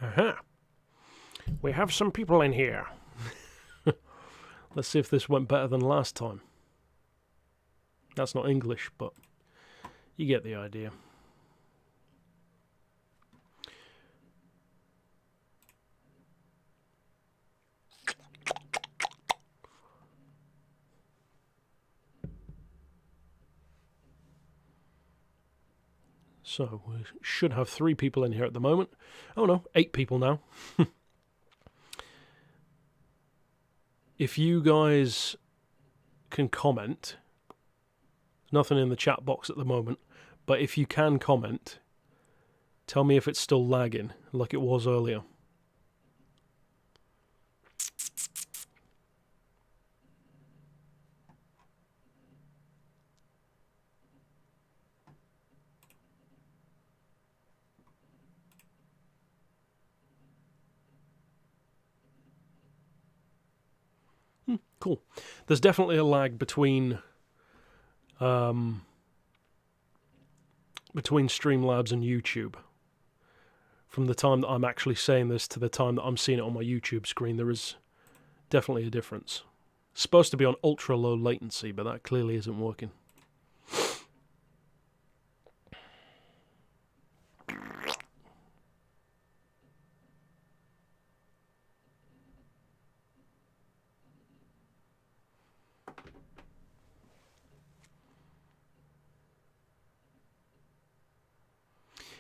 Aha. We have some people in here. Let's see if this went better than last time. That's not English, but you get the idea. So we should have 3 people in here at the moment. Oh no, 8 people now. If you guys can comment, nothing in the chat box at the moment, but if you can comment, tell me if it's still lagging like it was earlier. Cool. There's definitely a lag between Streamlabs and YouTube. From the time that I'm actually saying this to the time that I'm seeing it on my YouTube screen, there is definitely a difference. It's supposed to be on ultra low latency, but that clearly isn't working.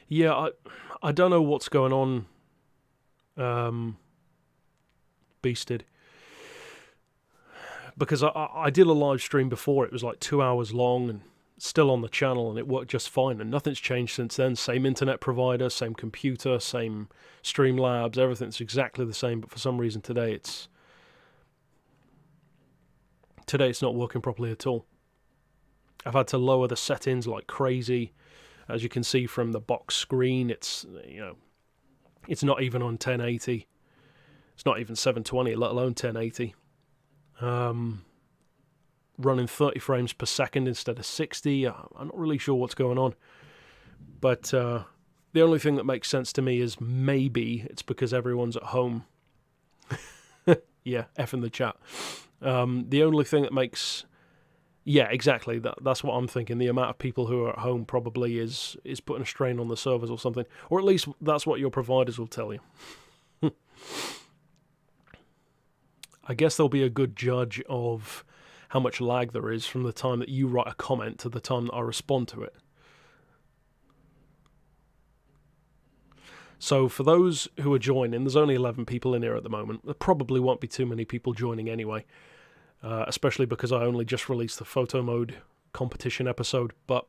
Yeah, I don't know what's going on, Beasted. Because I did a live stream before, it was like 2 hours long and still on the channel, and it worked just fine, and nothing's changed since then. Same internet provider, same computer, same Streamlabs, everything's exactly the same, but for some reason today it's not working properly at all. I've had to lower the settings like crazy. As you can see from the box screen, it's, you know, it's not even on 1080. It's not even 720, let alone 1080. Running 30 frames per second instead of 60. I'm not really sure what's going on. But the only thing that makes sense to me is maybe it's because everyone's at home. Yeah, F in the chat. The only thing that makes... Yeah, exactly. That's what I'm thinking. The amount of people who are at home probably is putting a strain on the servers or something. Or at least that's what your providers will tell you. I guess there'll be a good judge of how much lag there is from the time that you write a comment to the time that I respond to it. So for those who are joining, there's only 11 people in here at the moment. There probably won't be too many people joining anyway. Especially because I only just released the photo mode competition episode, but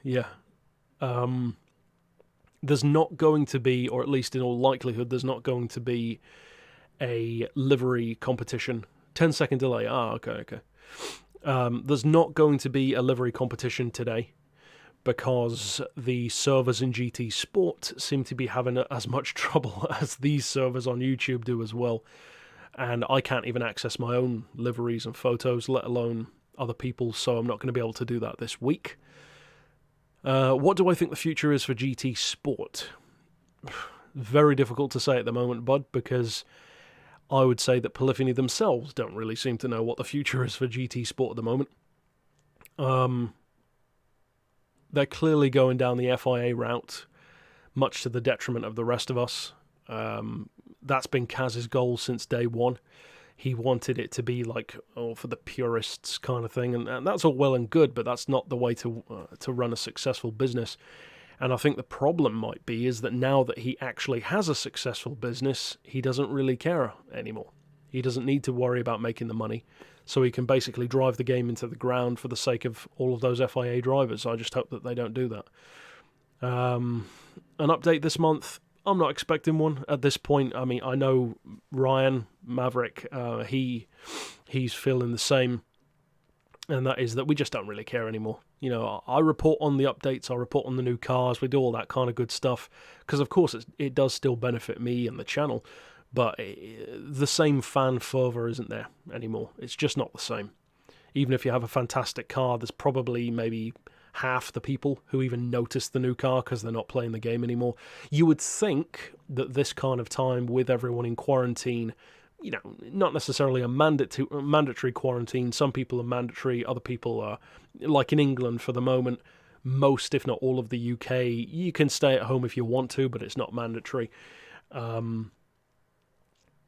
yeah, there's not going to be, or at least in all likelihood, there's not going to be a livery competition. 10-second delay. Okay. There's not going to be a livery competition today, because the servers in GT Sport seem to be having as much trouble as these servers on YouTube do as well. And I can't even access my own liveries and photos, let alone other people's, so I'm not going to be able to do that this week. What do I think the future is for GT Sport? Very difficult to say at the moment, bud, because I would say that Polyphony themselves don't really seem to know what the future is for GT Sport at the moment. They're clearly going down the FIA route, much to the detriment of the rest of us. That's been Kaz's goal since day one. He wanted it to be like, for the purists kind of thing, and that's all well and good, but that's not the way to run a successful business. And I think the problem might be is that now that he actually has a successful business, he doesn't really care anymore. He doesn't need to worry about making the money. So he can basically drive the game into the ground for the sake of all of those FIA drivers. I just hope that they don't do that. An update this month, I'm not expecting one at this point. I mean, I know Ryan, Maverick, he's feeling the same. And that is that we just don't really care anymore. You know, I report on the updates, I report on the new cars, we do all that kind of good stuff. Because, of course, it does still benefit me and the channel. But the same fan fervour isn't there anymore. It's just not the same. Even if you have a fantastic car, there's probably maybe half the people who even notice the new car because they're not playing the game anymore. You would think that this kind of time, with everyone in quarantine, you know, not necessarily a mandatory quarantine. Some people are mandatory, other people are, like in England for the moment, most, if not all of the UK, you can stay at home if you want to, but it's not mandatory.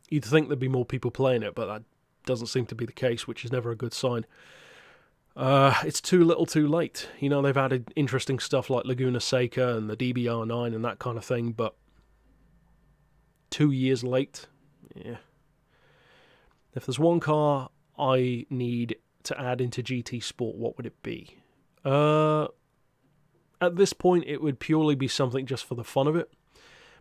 You'd think there'd be more people playing it, but that doesn't seem to be the case, which is never a good sign. It's too little too late. You know, they've added interesting stuff like Laguna Seca and the DBR9 and that kind of thing, but 2 years late, yeah. If there's one car I need to add into GT Sport, what would it be? At this point, it would purely be something just for the fun of it,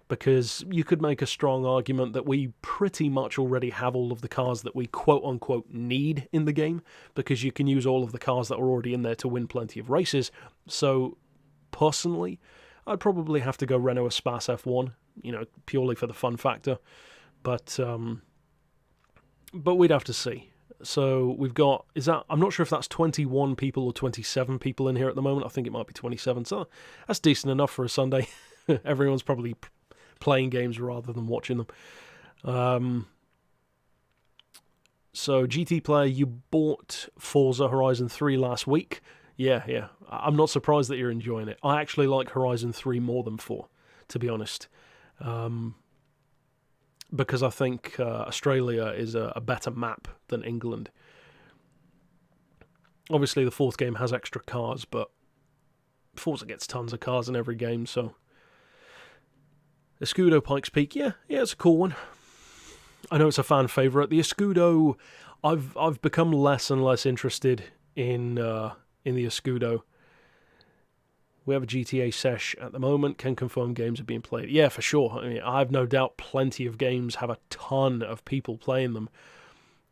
because you could make a strong argument that we pretty much already have all of the cars that we quote-unquote need in the game, because you can use all of the cars that are already in there to win plenty of races. So, personally, I'd probably have to go Renault Espace F1, you know, purely for the fun factor. But we'd have to see. So we've got, I'm not sure if that's 21 people or 27 people in here at the moment. I think it might be 27. So that's decent enough for a Sunday. Everyone's probably playing games rather than watching them. So GT Player, you bought Forza Horizon 3 last week. Yeah. I'm not surprised that you're enjoying it. I actually like Horizon 3 more than 4, to be honest. Because I think Australia is a better map than England. Obviously, the fourth game has extra cars, but Forza gets tons of cars in every game, so... Escudo Pikes Peak, yeah, it's a cool one. I know it's a fan favourite. The Escudo, I've become less and less interested in the Escudo. We have a GTA sesh at the moment. Can confirm games are being played. Yeah, for sure. I mean, I have no doubt plenty of games have a ton of people playing them.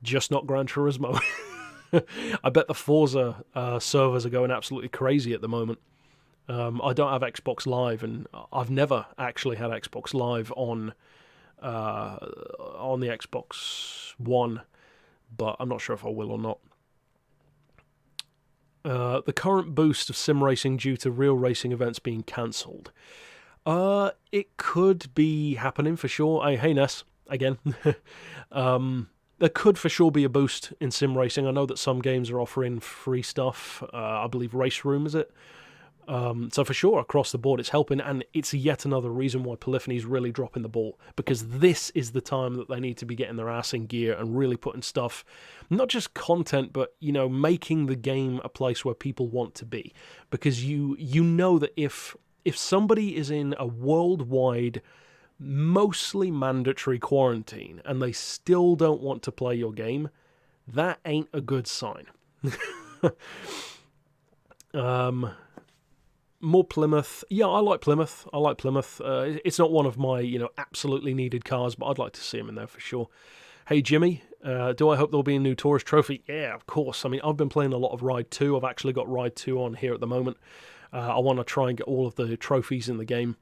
Just not Gran Turismo. I bet the Forza servers are going absolutely crazy at the moment. I don't have Xbox Live, and I've never actually had Xbox Live on the Xbox One, but I'm not sure if I will or not. The current boost of sim racing due to real racing events being cancelled. It could be happening for sure. Hey, Ness, again. There could for sure be a boost in sim racing. I know that some games are offering free stuff. I believe Race Room, is it? So for sure, across the board, it's helping, and it's yet another reason why Polyphony's really dropping the ball, because this is the time that they need to be getting their ass in gear and really putting stuff, not just content, but, you know, making the game a place where people want to be. Because you know that if somebody is in a worldwide, mostly mandatory quarantine, and they still don't want to play your game, that ain't a good sign. More Plymouth. Yeah, I like Plymouth. It's not one of my, you know, absolutely needed cars, but I'd like to see him in there for sure. Hey, Jimmy, do I hope there'll be a new Taurus trophy? Yeah, of course. I mean, I've been playing a lot of Ride 2. I've actually got Ride 2 on here at the moment. I want to try and get all of the trophies in the game.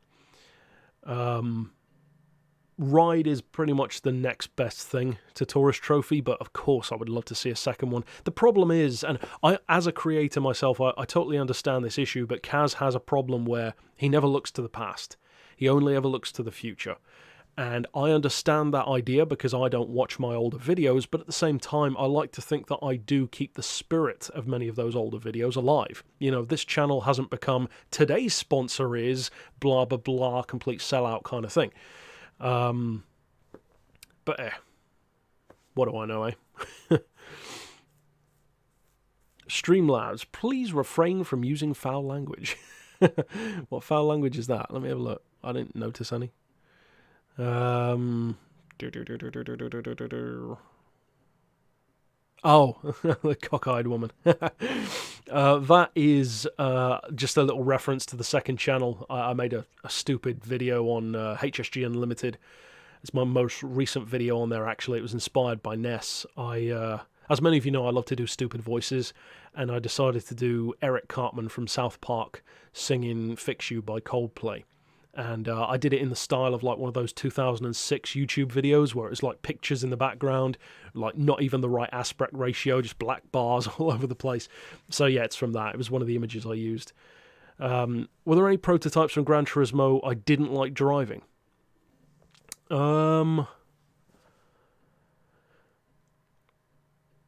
Ride is pretty much the next best thing to Taurus Trophy, but of course I would love to see a second one. The problem is, and I, as a creator myself, I totally understand this issue, but Kaz has a problem where he never looks to the past. He only ever looks to the future. And I understand that idea because I don't watch my older videos, but at the same time, I like to think that I do keep the spirit of many of those older videos alive. You know, this channel hasn't become, today's sponsor is blah, blah, blah, complete sellout kind of thing. But what do I know, eh? Streamlabs, please refrain from using foul language. What foul language is that? Let me have a look. I didn't notice any. Oh, the cockeyed woman. That is just a little reference to the second channel. I made a stupid video on HSG Unlimited. It's my most recent video on there, actually. It was inspired by Ness. As many of you know, I love to do stupid voices, and I decided to do Eric Cartman from South Park singing Fix You by Coldplay. And I did it in the style of like one of those 2006 YouTube videos where it's like pictures in the background, like not even the right aspect ratio, just black bars all over the place. So yeah, it's from that. It was one of the images I used. Were there any prototypes from Gran Turismo I didn't like driving?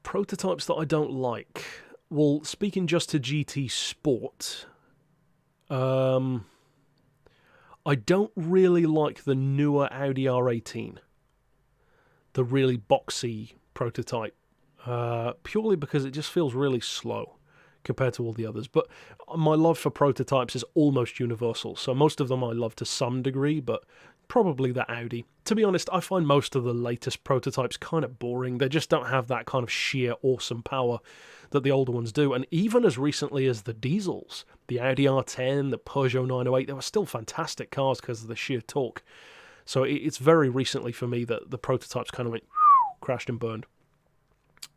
Prototypes that I don't like. Well, speaking just to GT Sport, I don't really like the newer Audi R18, the really boxy prototype, purely because it just feels really slow compared to all the others. But my love for prototypes is almost universal, so most of them I love to some degree, but probably the Audi. To be honest, I find most of the latest prototypes kind of boring. They just don't have that kind of sheer awesome power that the older ones do. And even as recently as the diesels, the Audi R10, the Peugeot 908, they were still fantastic cars because of the sheer torque. So it's very recently for me that the prototypes kind of went crashed and burned.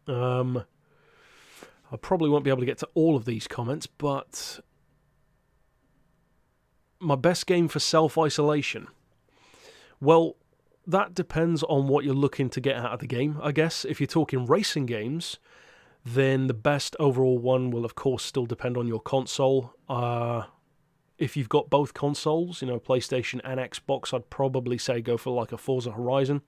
I probably won't be able to get to all of these comments, but my best game for self-isolation. Well, that depends on what you're looking to get out of the game, I guess. If you're talking racing games, then the best overall one will, of course, still depend on your console. If you've got both consoles, PlayStation and Xbox, I'd probably say go for like a Forza Horizon,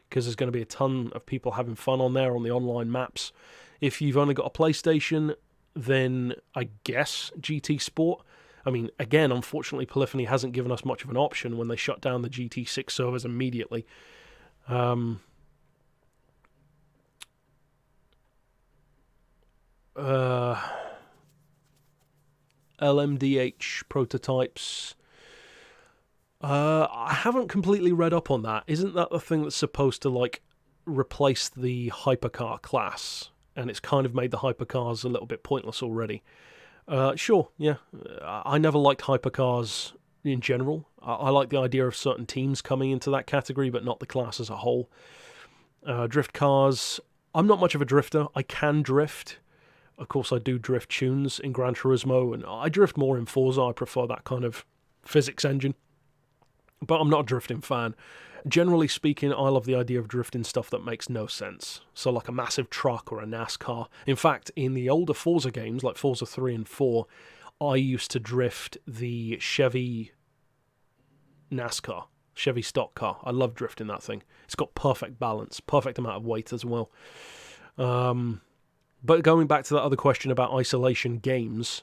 because there's going to be a ton of people having fun on there on the online maps. If you've only got a PlayStation, then I guess GT Sport. I mean, again, unfortunately, Polyphony hasn't given us much of an option when they shut down the GT6 servers immediately. LMDH prototypes. I haven't completely read up on that. Isn't that the thing that's supposed to, like, replace the hypercar class? And it's kind of made the hypercars a little bit pointless already. Sure, yeah. I never liked hypercars in general. I like the idea of certain teams coming into that category, but not the class as a whole. Drift cars. I'm not much of a drifter. I can drift. Of course, I do drift tunes in Gran Turismo, and I drift more in Forza. I prefer that kind of physics engine. But I'm not a drifting fan. Generally speaking, I love the idea of drifting stuff that makes no sense. So like a massive truck or a NASCAR. In fact, in the older Forza games, like Forza 3 and 4, I used to drift the Chevy NASCAR, Chevy stock car. I love drifting that thing. It's got perfect balance, perfect amount of weight as well. But going back to that other question about isolation games,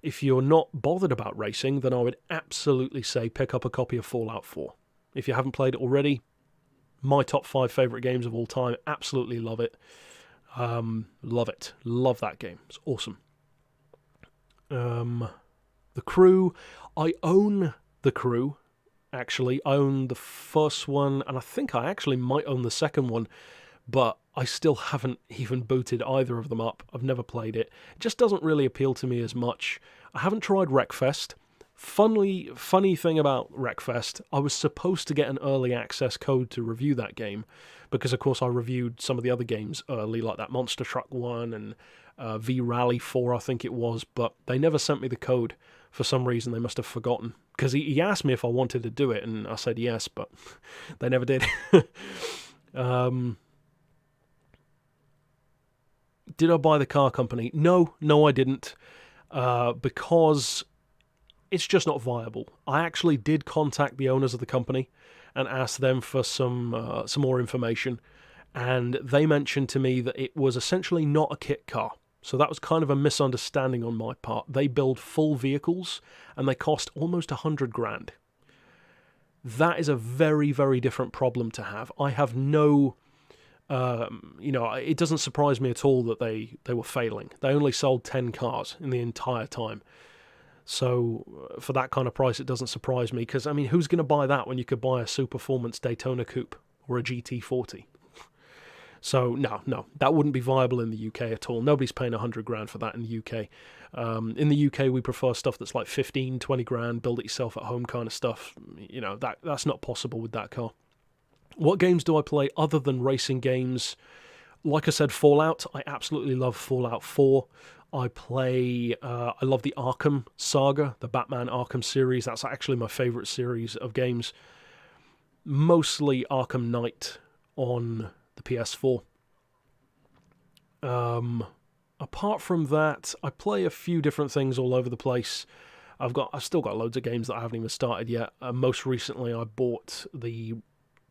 if you're not bothered about racing, then I would absolutely say pick up a copy of Fallout 4. If you haven't played it already, my top 5 favourite games of all time. Absolutely love it. Love it. Love that game. It's awesome. The Crew. I own The Crew, actually. I own the first one, and I think I actually might own the second one, but I still haven't even booted either of them up. I've never played it. It just doesn't really appeal to me as much. I haven't tried Wreckfest. Funny thing about Wreckfest, I was supposed to get an early access code to review that game, because of course I reviewed some of the other games early, like that Monster Truck one and V-Rally 4, I think it was, but they never sent me the code. For some reason, they must have forgotten, because he asked me if I wanted to do it, and I said yes, but they never did. Did I buy the car company? No, I didn't, because it's just not viable. I actually did contact the owners of the company and ask them for some more information, and they mentioned to me that it was essentially not a kit car. So that was kind of a misunderstanding on my part. They build full vehicles, and they cost almost $100,000. That is a very, very different problem to have. I have no... it doesn't surprise me at all that they were failing. They only sold 10 cars in the entire time. So for that kind of price, it doesn't surprise me, because, I mean, who's going to buy that when you could buy a Superformance Daytona Coupe or a GT40? So no, that wouldn't be viable in the UK at all. Nobody's paying $100,000 for that in the UK. In the UK, we prefer stuff that's like 15, 20 grand, build it yourself at home kind of stuff. That's not possible with that car. What games do I play other than racing games? Like I said, Fallout. I absolutely love Fallout 4. I love the Arkham saga, the Batman Arkham series. That's actually my favourite series of games. Mostly Arkham Knight on the PS4. Apart from that, I play a few different things all over the place. I've still got loads of games that I haven't even started yet. Most recently, I bought the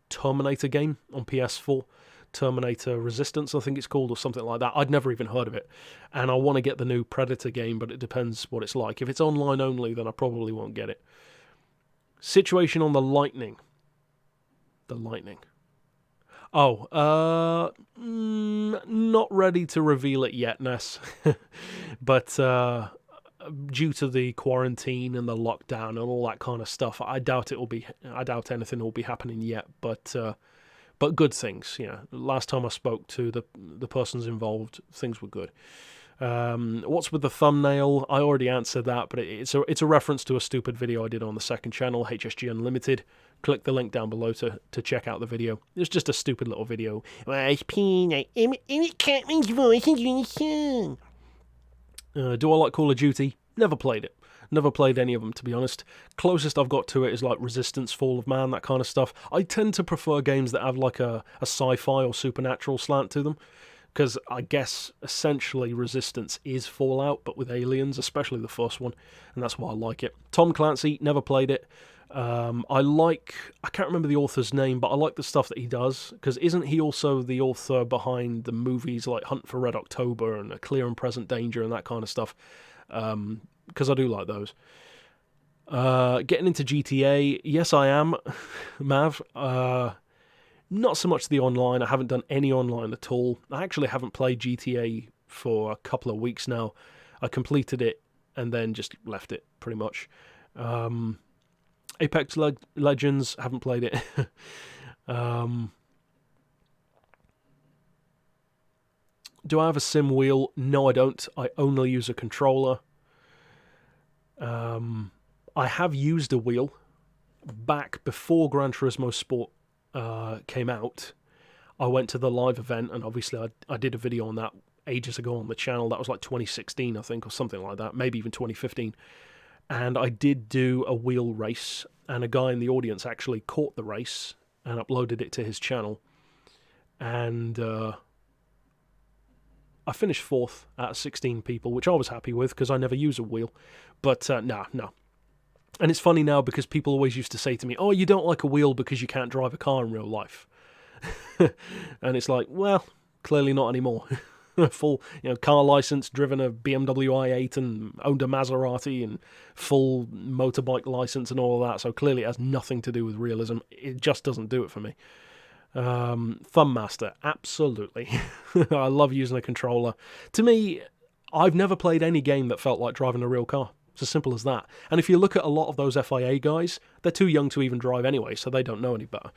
Terminator game on PS4. Terminator Resistance, I think it's called, or something like that. I'd never even heard of it. And I want to get the new Predator game, but it depends what it's like. If it's online only, then I probably won't get it. Situation on the Lightning. The Lightning. Oh, not ready to reveal it yet, Ness. But due to the quarantine and the lockdown and all that kind of stuff, I doubt anything will be happening yet. But good things. Last time I spoke to the persons involved, things were good. What's with the thumbnail? I already answered that, but it's a reference to a stupid video I did on the second channel, HSG Unlimited. Click the link down below to check out the video. It's just a stupid little video. Emmett Cartman's voice in the song. Do I like Call of Duty? Never played it. Never played any of them, to be honest. Closest I've got to it is like Resistance, Fall of Man, that kind of stuff. I tend to prefer games that have like a sci-fi or supernatural slant to them, because I guess essentially Resistance is Fallout, but with aliens, especially the first one, and that's why I like it. Tom Clancy, never played it. I can't remember the author's name, but I like the stuff that he does, because isn't he also the author behind the movies like Hunt for Red October and A Clear and Present Danger and that kind of stuff? Because I do like those. Getting into GTA, yes I am, Mav. Not so much the online. I haven't done any online at all. I actually haven't played GTA for a couple of weeks now. I completed it and then just left it, pretty much. Apex Legends, haven't played it. Do I have a sim wheel? No, I don't. I only use a controller. I have used a wheel back before Gran Turismo Sport came out. I went to the live event, and obviously I did a video on that ages ago on the channel. That was like 2016, I think, or something like that, maybe even 2015. And I did do a wheel race, and a guy in the audience actually caught the race and uploaded it to his channel. And I finished 4th out of 16 people, which I was happy with because I never use a wheel. But no. And it's funny now because people always used to say to me, oh, you don't like a wheel because you can't drive a car in real life. And it's like, well, clearly not anymore. Full, car license, driven a BMW i8 and owned a Maserati and full motorbike license and all of that. So clearly it has nothing to do with realism. It just doesn't do it for me. Thumb Master, absolutely. I love using a controller. To me, I've never played any game that felt like driving a real car. It's as simple as that. And if you look at a lot of those FIA guys, they're too young to even drive anyway, so they don't know any better.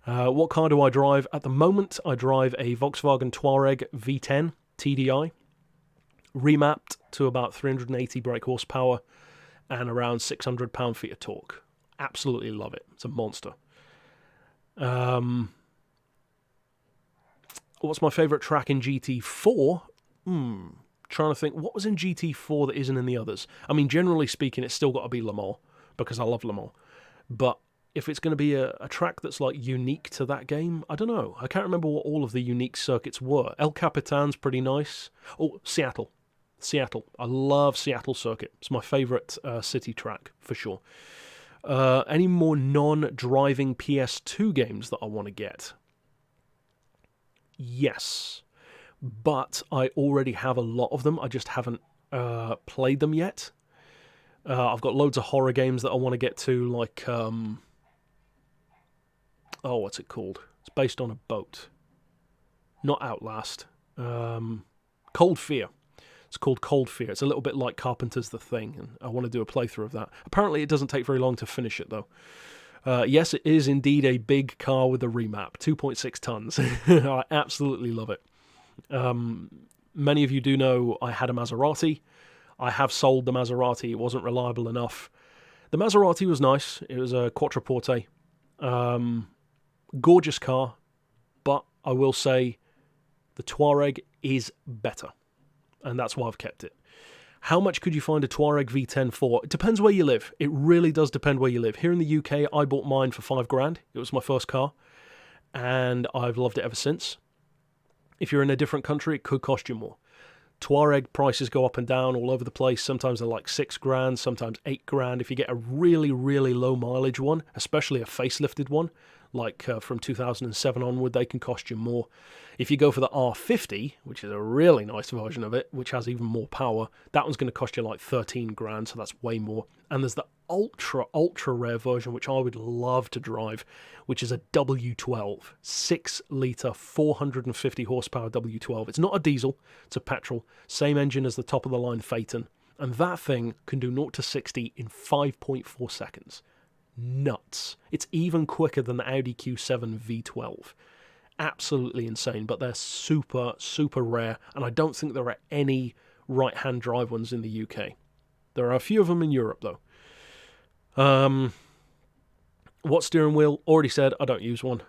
What car do I drive? At the moment, I drive a Volkswagen Tuareg V10 TDI, remapped to about 380 brake horsepower and around 600 pound-feet of torque. Absolutely love it. It's a monster. What's my favourite track in GT4? Trying to think, what was in GT4 that isn't in the others? I mean, generally speaking, it's still got to be Le Mans, because I love Le Mans. But if it's going to be a track that's like unique to that game, I don't know. I can't remember what all of the unique circuits were. El Capitan's pretty nice. Oh, Seattle. I love Seattle circuit. It's my favourite city track, for sure. Any more non-driving PS2 games that I want to get? Yes. But I already have a lot of them. I just haven't played them yet. I've got loads of horror games that I want to get to, like... what's it called? It's based on a boat. Not Outlast. Cold Fear. It's called Cold Fear. It's a little bit like Carpenter's The Thing, and I want to do a playthrough of that. Apparently it doesn't take very long to finish it, though. Yes, it is indeed a big car with a remap. 2.6 tons. I absolutely love it. Many of you do know I had a Maserati. I have sold the Maserati. It wasn't reliable enough. The Maserati was nice. It was a Quattroporte. Gorgeous car, but I will say The Tuareg is better, and that's why I've kept it. How much could you find a Tuareg V10 for? It depends where you live. It really does depend where you live. Here in the UK, I bought mine for $5,000. It was my first car, and I've loved it ever since. If you're in a different country, it could cost you more. Tuareg prices go up and down all over the place. Sometimes they're like $6,000, sometimes $8,000. If you get a really, really low mileage one, especially a facelifted one, like from 2007 onward, they can cost you more. If you go for the R50, which is a really nice version of it, which has even more power, that one's going to cost you like $13,000, so that's way more. And there's the ultra rare version, which I would love to drive, which is a W12, 6-litre, 450 horsepower W12. It's not a diesel, it's a petrol, same engine as the top-of-the-line Phaeton, and that thing can do 0 to 60 in 5.4 seconds. Nuts. It's even quicker than the Audi Q7 V12. Absolutely insane, but they're super, super rare, and I don't think there are any right-hand drive ones in the UK. There are a few of them in Europe, though. What steering wheel? Already said, I don't use one.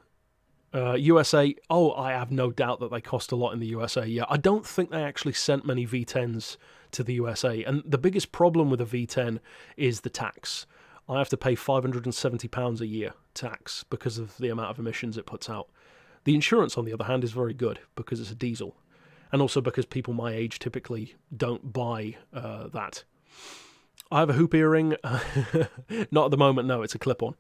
USA, I have no doubt that they cost a lot in the USA. Yeah, I don't think they actually sent many V10s to the USA, and the biggest problem with a V10 is the tax. I have to pay £570 a year tax because of the amount of emissions it puts out. The insurance, on the other hand, is very good because it's a diesel, and also because people my age typically don't buy that. I have a hoop earring. Not at the moment, no, it's a clip-on.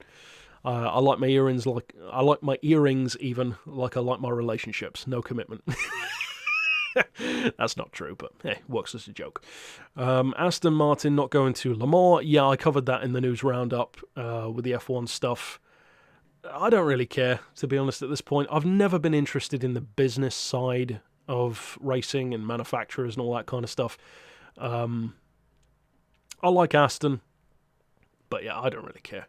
I like my earrings like I like my earrings even like I like my relationships. No commitment. That's not true, but hey, works as a joke. Aston Martin not going to Le Mans. Yeah, I covered that in the news roundup with the F1 stuff. I don't really care, to be honest, at this point. I've never been interested in the business side of racing and manufacturers and all that kind of stuff. I like Aston, but yeah, I don't really care.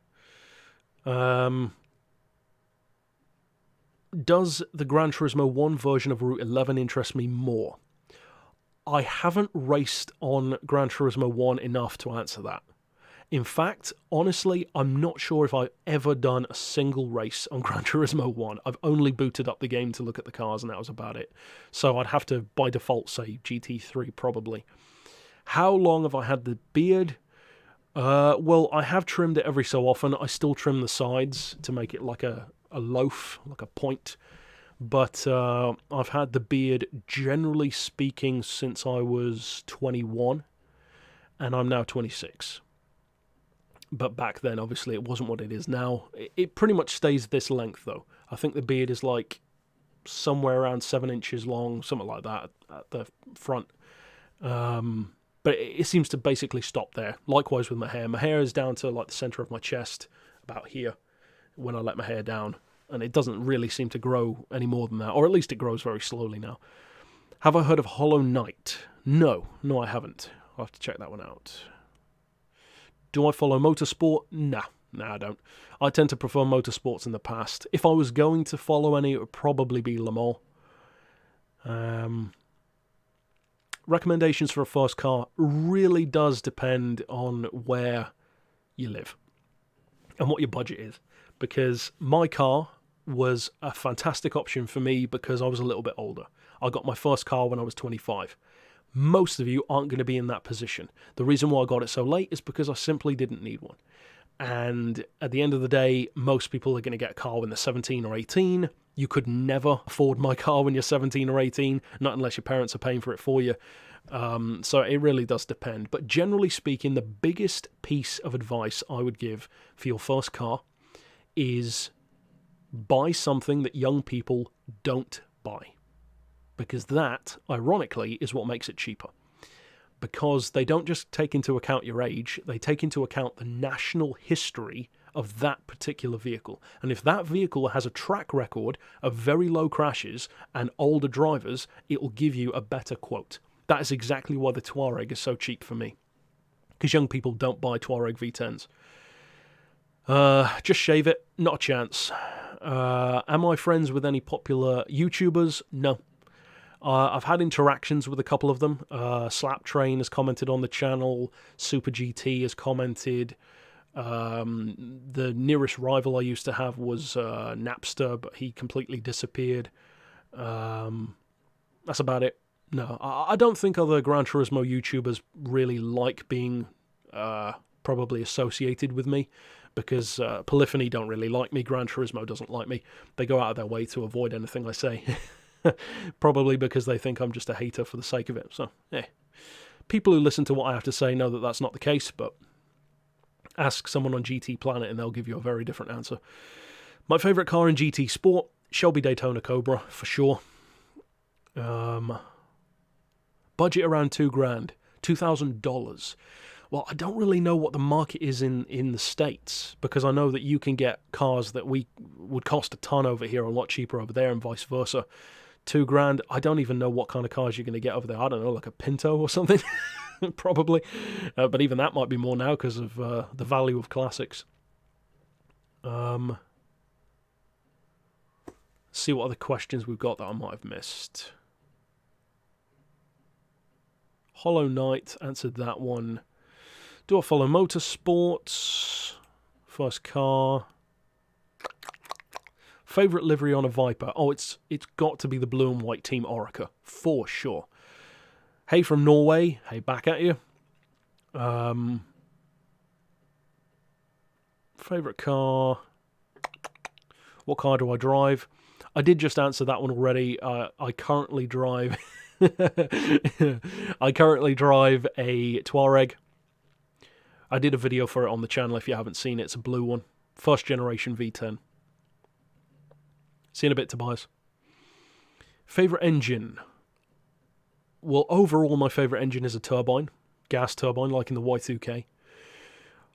Does the Gran Turismo 1 version of Route 11 interest me more? I haven't raced on Gran Turismo 1 enough to answer that. In fact, honestly, I'm not sure if I've ever done a single race on Gran Turismo 1. I've only booted up the game to look at the cars, and that was about it. So I'd have to, by default, say GT3 probably. How long have I had the beard? Well, I have trimmed it every so often. I still trim the sides to make it like a loaf, like a point. But I've had the beard, generally speaking, since I was 21, and I'm now 26. But back then, obviously, it wasn't what it is now. It pretty much stays this length, though. I think the beard is like somewhere around 7 inches long, something like that at the front. But it seems to basically stop there. Likewise with my hair. My hair is down to like the center of my chest, about here, when I let my hair down. And it doesn't really seem to grow any more than that. Or at least it grows very slowly now. Have I heard of Hollow Knight? No, I haven't. I'll have to check that one out. Do I follow motorsport? Nah, I don't. I tend to prefer motorsports in the past. If I was going to follow any, it would probably be Le Mans. Recommendations for a first car really does depend on where you live and what your budget is. Because my car was a fantastic option for me because I was a little bit older. I got my first car when I was 25. Most of you aren't going to be in that position. The reason why I got it so late is because I simply didn't need one. And at the end of the day, most people are going to get a car when they're 17 or 18. You could never afford my car when you're 17 or 18, not unless your parents are paying for it for you. So it really does depend. But generally speaking, the biggest piece of advice I would give for your first car is buy something that young people don't buy. Because that, ironically, is what makes it cheaper. Because they don't just take into account your age, they take into account the national history of that particular vehicle. And if that vehicle has a track record of very low crashes and older drivers, it will give you a better quote. That is exactly why the Tuareg is so cheap for me. Because young people don't buy Tuareg V10s. Just shave it, not a chance. Am I friends with any popular YouTubers? No. I've had interactions with a couple of them. Slap Train has commented on the channel. Super GT has commented. The nearest rival I used to have was Napster, but he completely disappeared. That's about it. No, I don't think other Gran Turismo YouTubers really like being probably associated with me, because Polyphony don't really like me, Gran Turismo doesn't like me. They go out of their way to avoid anything I say. Probably because they think I'm just a hater for the sake of it. So, yeah. People who listen to what I have to say know that that's not the case, but ask someone on GT Planet and they'll give you a very different answer. My favourite car in GT Sport, Shelby Daytona Cobra, for sure. Budget around $2,000, $2,000. Well, I don't really know what the market is in the States, because I know that you can get cars that would cost a ton over here a lot cheaper over there, and vice versa. $2,000, I don't even know what kind of cars you're going to get over there. I don't know, like a Pinto or something, probably. But even that might be more now because of the value of classics. See what other questions we've got that I might have missed. Hollow Knight answered that one. Do I follow motorsports? First car. Favourite livery on a Viper? Oh, it's got to be the blue and white Team Orica, for sure. Hey from Norway. Hey, back at you. Favourite car? What car do I drive? I did just answer that one already. I currently drive... I currently drive a Tuareg. I did a video for it on the channel if you haven't seen it. It's a blue one. First generation V10. See you in a bit, Tobias. Favourite engine? Well, overall my favourite engine is a turbine. Gas turbine, like in the Y2K.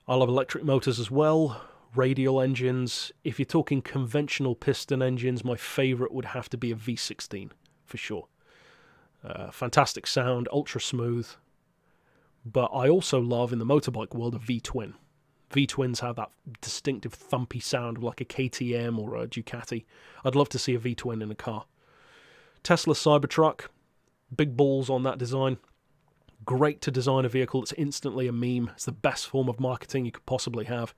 I love electric motors as well. Radial engines. If you're talking conventional piston engines, my favourite would have to be a V16, for sure. Fantastic sound, ultra smooth. But I also love, in the motorbike world, a V-twin. V-twins have that distinctive thumpy sound of like a KTM or a Ducati. I'd love to see a V-twin in a car. Tesla Cybertruck, big balls on that design. Great to design a vehicle that's instantly a meme. It's the best form of marketing you could possibly have.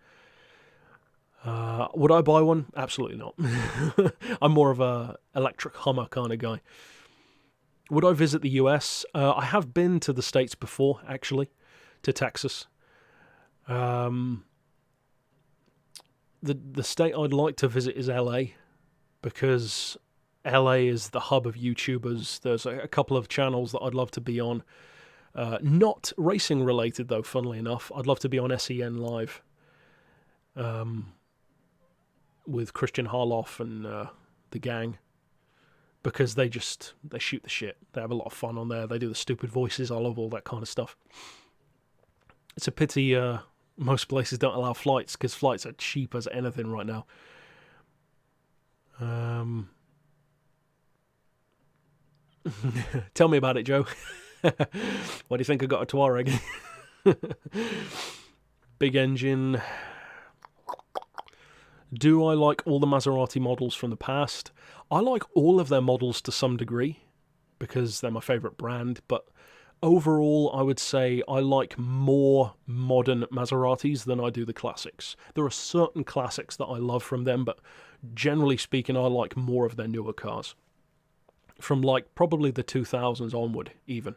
Would I buy one? Absolutely not. I'm more of a electric Hummer kind of guy. Would I visit the US? I have been to the States before, actually, to Texas. The state I'd like to visit is LA, because LA is the hub of YouTubers. There's a couple of channels that I'd love to be on. Not racing related, though, funnily enough. I'd love to be on SEN Live with Christian Harloff and the gang. Because they shoot the shit. They have a lot of fun on there. They do the stupid voices. I love all that kind of stuff. It's a pity most places don't allow flights, because flights are cheap as anything right now. Tell me about it, Joe. Why do you think I got a Tuareg? Big engine. Do I like all the Maserati models from the past? I like all of their models to some degree, because they're my favourite brand, but overall I would say I like more modern Maseratis than I do the classics. There are certain classics that I love from them, but generally speaking I like more of their newer cars. From like probably the 2000s onward, even.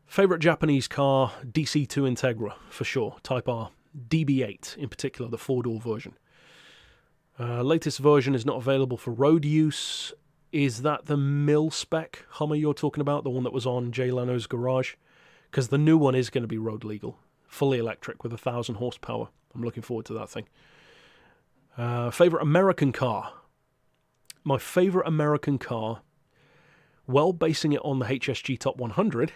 Favourite Japanese car, DC2 Integra, for sure, Type R. DB8, in particular, the 4-door version. Latest version is not available for road use. Is that the mil-spec Hummer you're talking about? The one that was on Jay Leno's garage? Because the new one is going to be road legal. Fully electric with 1,000 horsepower. I'm looking forward to that thing. Favourite American car? My favourite American car, well, basing it on the HSG Top 100,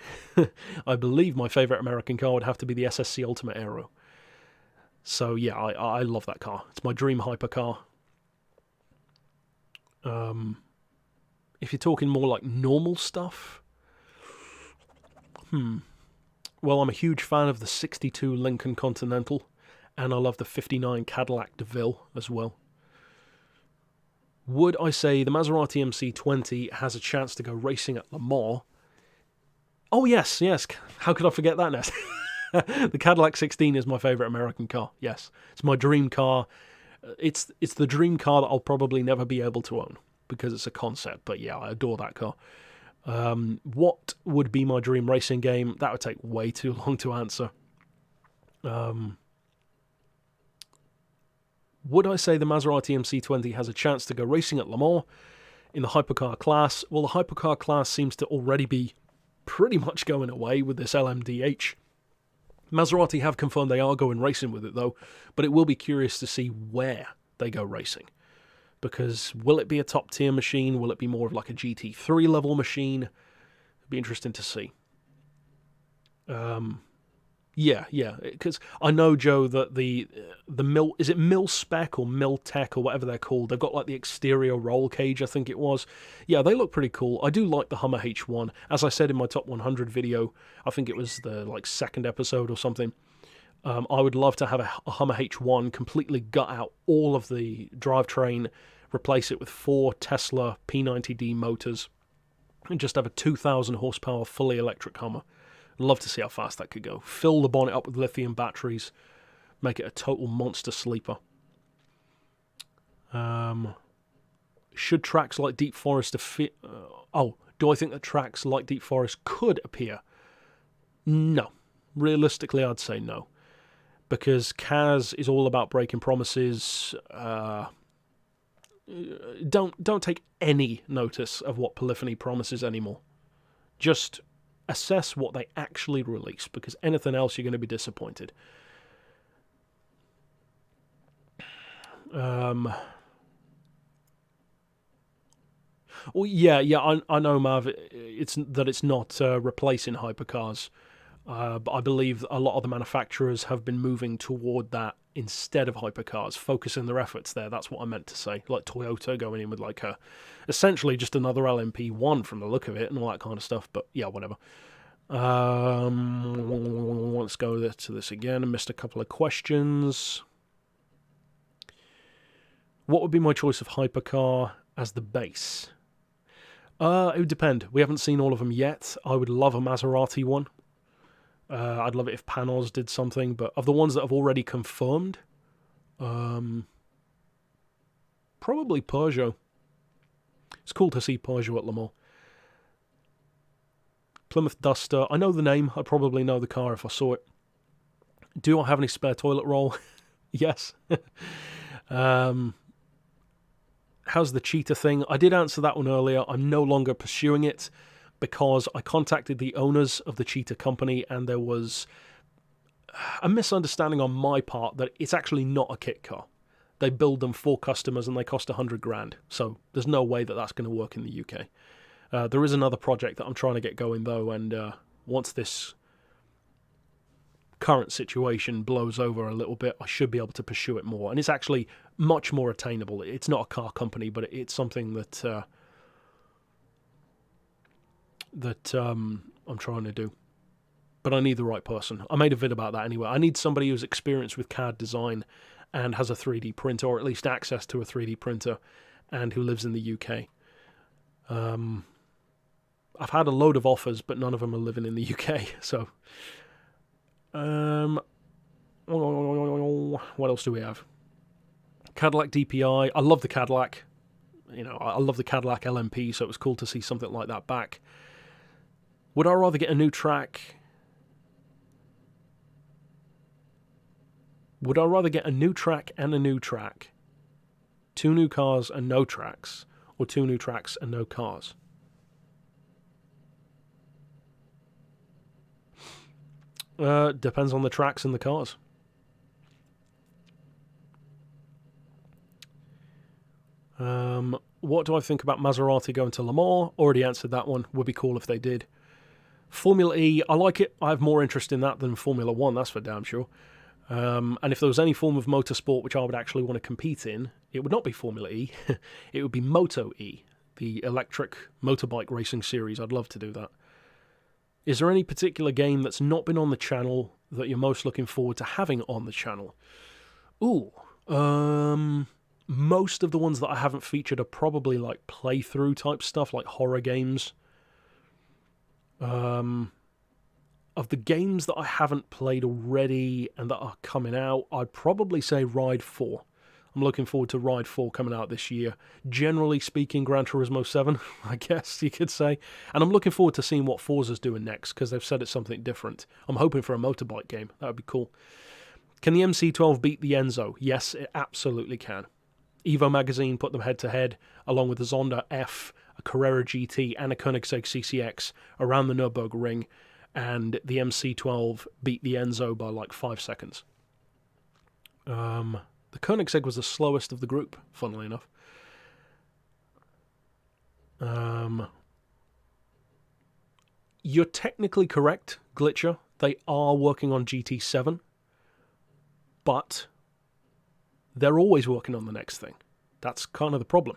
I believe my favourite American car would have to be the SSC Ultimate Aero. So yeah, I love that car. It's my dream hypercar. If you're talking more like normal stuff, well, I'm a huge fan of the 62 Lincoln Continental, and I love the 59 Cadillac DeVille as well. Would I say the Maserati MC20 has a chance to go racing at Le Mans? Oh yes. How could I forget that, Ness? The Cadillac 16 is my favourite American car, yes. It's my dream car. It's the dream car that I'll probably never be able to own, because it's a concept, but yeah, I adore that car. What would be my dream racing game? That would take way too long to answer. Would I say the Maserati MC20 has a chance to go racing at Le Mans in the hypercar class? Well, the hypercar class seems to already be pretty much going away with this LMDH. Maserati have confirmed they are going racing with it, though, but it will be curious to see where they go racing. Because will it be a top-tier machine? Will it be more of like a GT3 level machine? It'd be interesting to see. Yeah, because I know, Joe, that the is it Mil Spec or Mil Tech or whatever they're called? They've got like the exterior roll cage, I think it was. Yeah, they look pretty cool. I do like the Hummer H1. As I said in my top 100 video, I think it was the like second episode or something. I would love to have a Hummer H1 completely gut out all of the drivetrain, replace it with 4 Tesla P90D motors, and just have a 2,000 horsepower fully electric Hummer. Love to see how fast that could go. Fill the bonnet up with lithium batteries, make it a total monster sleeper. Should tracks like Deep Forest do I think that tracks like Deep Forest could appear? No. Realistically, I'd say no. Because Kaz is all about breaking promises. Don't take any notice of what Polyphony promises anymore. Just assess what they actually release, because anything else you're going to be disappointed. Well, yeah, I know, Mav. It's not replacing hypercars, but I believe a lot of the manufacturers have been moving toward that instead of hypercars, focusing their efforts there. That's what I meant to say. Like Toyota going in with like essentially just another LMP1 from the look of it and all that kind of stuff. But yeah, whatever. Let's go to this again. I missed a couple of questions. What would be my choice of hypercar as the base? It would depend. We haven't seen all of them yet. I would love a Maserati one. I'd love it if Panos did something, but of the ones that have already confirmed, probably Peugeot. It's cool to see Peugeot at Le Mans. Plymouth Duster. I know the name. I'd probably know the car if I saw it. Do I have any spare toilet roll? Yes. How's the cheetah thing? I did answer that one earlier. I'm no longer pursuing it because I contacted the owners of the cheetah company and there was a misunderstanding on my part that it's actually not a kit car. They build them for customers and they cost 100 grand. So there's no way that that's going to work in the UK. There is another project that I'm trying to get going, though, and once this current situation blows over a little bit, I should be able to pursue it more. And it's actually much more attainable. It's not a car company, but it's something that I'm trying to do. But I need the right person. I made a vid about that anyway. I need somebody who's experienced with CAD design and has a 3D printer, or at least access to a 3D printer, and who lives in the UK. I've had a load of offers, but none of them are living in the UK. So, what else do we have? Cadillac DPI. I love the Cadillac. You know, I love the Cadillac LMP, so it was cool to see something like that back. Would I rather get a new track? Would I rather get a new track and a new track? 2 new cars and no tracks? Or 2 new tracks and no cars? Depends on the tracks and the cars. What do I think about Maserati going to Le Mans? Already answered that one. Would be cool if they did. Formula E, I like it. I have more interest in that than Formula 1, that's for damn sure. And if there was any form of motorsport which I would actually want to compete in, it would not be Formula E. It would be Moto E, the electric motorbike racing series. I'd love to do that. Is there any particular game that's not been on the channel that you're most looking forward to having on the channel? Most of the ones that I haven't featured are probably like playthrough type stuff, like horror games. Of the games that I haven't played already and that are coming out, I'd probably say Ride 4. I'm looking forward to Ride 4 coming out this year. Generally speaking, Gran Turismo 7, I guess you could say. And I'm looking forward to seeing what Forza's doing next, because they've said it's something different. I'm hoping for a motorbike game. That would be cool. Can the MC12 beat the Enzo? Yes, it absolutely can. Evo Magazine put them head-to-head, along with the Zonda F, a Carrera GT, and a Koenigsegg CCX around the Nürburgring, and the MC12 beat the Enzo by like 5 seconds. The Koenigsegg was the slowest of the group, funnily enough. You're technically correct, Glitcher. They are working on GT7, but they're always working on the next thing. That's kind of the problem.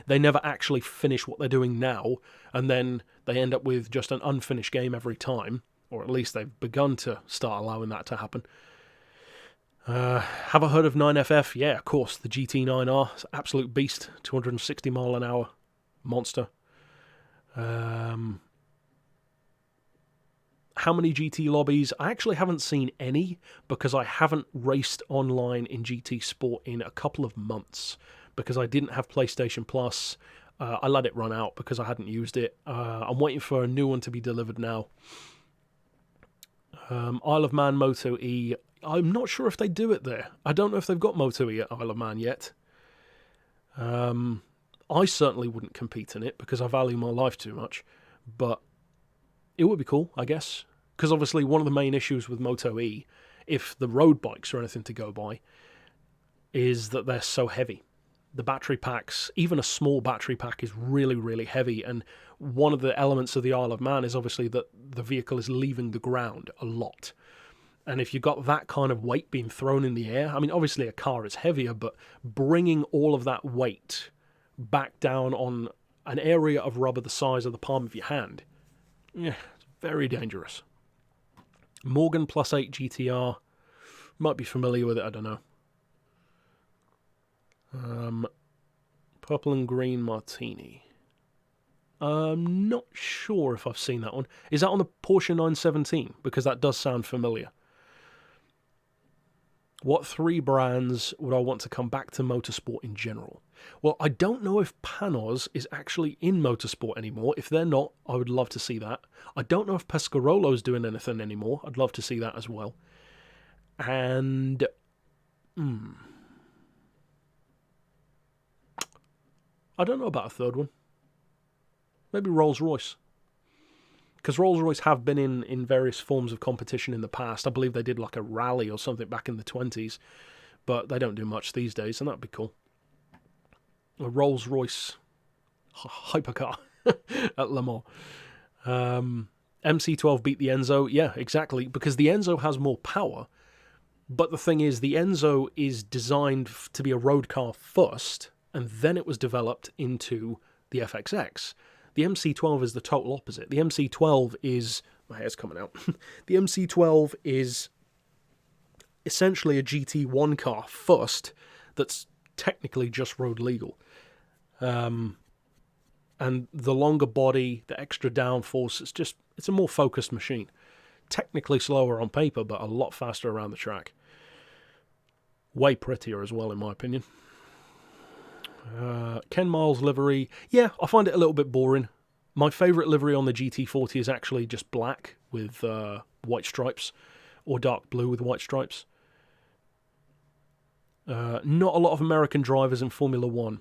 They never actually finish what they're doing now, and then they end up with just an unfinished game every time, or at least they've begun to start allowing that to happen. Have I heard of 9FF? Yeah, of course. The GT9R, it's an absolute beast, 260 mile an hour monster. How many GT lobbies? I actually haven't seen any, because I haven't raced online in GT Sport in a couple of months, because I didn't have PlayStation Plus. I let it run out because I hadn't used it. I'm waiting for a new one to be delivered now. Isle of Man Moto E. I'm not sure if they do it there. I don't know if they've got Moto E at Isle of Man yet. I certainly wouldn't compete in it because I value my life too much. But it would be cool, I guess. Because obviously one of the main issues with Moto E, if the road bikes are anything to go by, is that they're so heavy. The battery packs, even a small battery pack, is really, really heavy. And one of the elements of the Isle of Man is obviously that the vehicle is leaving the ground a lot. And if you've got that kind of weight being thrown in the air, I mean, obviously a car is heavier, but bringing all of that weight back down on an area of rubber the size of the palm of your hand, yeah, it's very dangerous. Morgan Plus 8 GTR, might be familiar with it, I don't know. Purple and Green Martini. I'm not sure if I've seen that one. Is that on the Porsche 917? Because that does sound familiar. What 3 brands would I want to come back to motorsport in general? Well, I don't know if Panos is actually in motorsport anymore. If they're not, I would love to see that. I don't know if Pescarolo's doing anything anymore. I'd love to see that as well. And I don't know about a third one. Maybe Rolls-Royce. Because Rolls-Royce have been in various forms of competition in the past. I believe they did like a rally or something back in the 20s. But they don't do much these days, and that'd be cool. A Rolls-Royce hypercar at Le Mans. MC12 beat the Enzo. Yeah, exactly. Because the Enzo has more power. But the thing is, the Enzo is designed to be a road car first, and then it was developed into the FXX. The MC12 is the total opposite. The MC12 is... My hair's coming out. The MC12 is essentially a GT1 car first that's technically just road legal. And the longer body, the extra downforce, it's a more focused machine. Technically slower on paper, but a lot faster around the track. Way prettier as well, in my opinion. Ken Miles livery. Yeah, I find it a little bit boring. My favourite livery on the GT40 is actually just black with white stripes, or dark blue with white stripes. Not a lot of American drivers in Formula 1.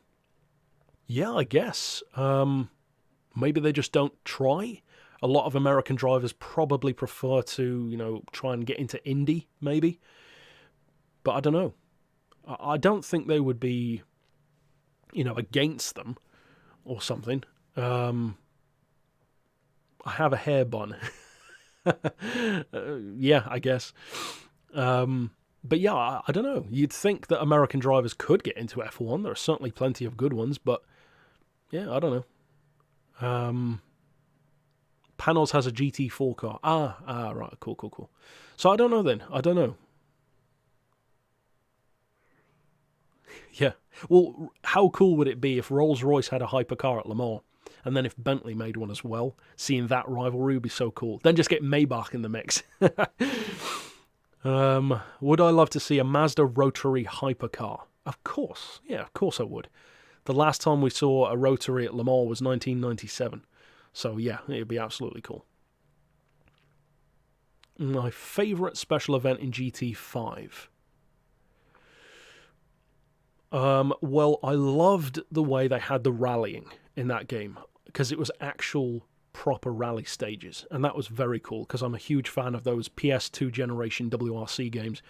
Yeah, I guess. Maybe they just don't try. A lot of American drivers probably prefer to, try and get into Indy, maybe. But I don't know. I don't think they would be, against them or something. I have a hair bun. Yeah, I guess. But yeah, I don't know. You'd think that American drivers could get into F1. There are certainly plenty of good ones, but yeah, I don't know. Panos has a GT4 car. Right, cool. So I don't know then. I don't know. Yeah. Well, how cool would it be if Rolls-Royce had a hypercar at Le Mans, and then if Bentley made one as well? Seeing that rivalry would be so cool. Then just get Maybach in the mix. Would I love to see a Mazda rotary hypercar? Of course. Yeah, of course I would. The last time we saw a rotary at Le Mans was 1997. So yeah, it'd be absolutely cool. My favourite special event in GT5. Well, I loved the way they had the rallying in that game, because it was actual proper rally stages, and that was very cool, because I'm a huge fan of those PS2 generation WRC games.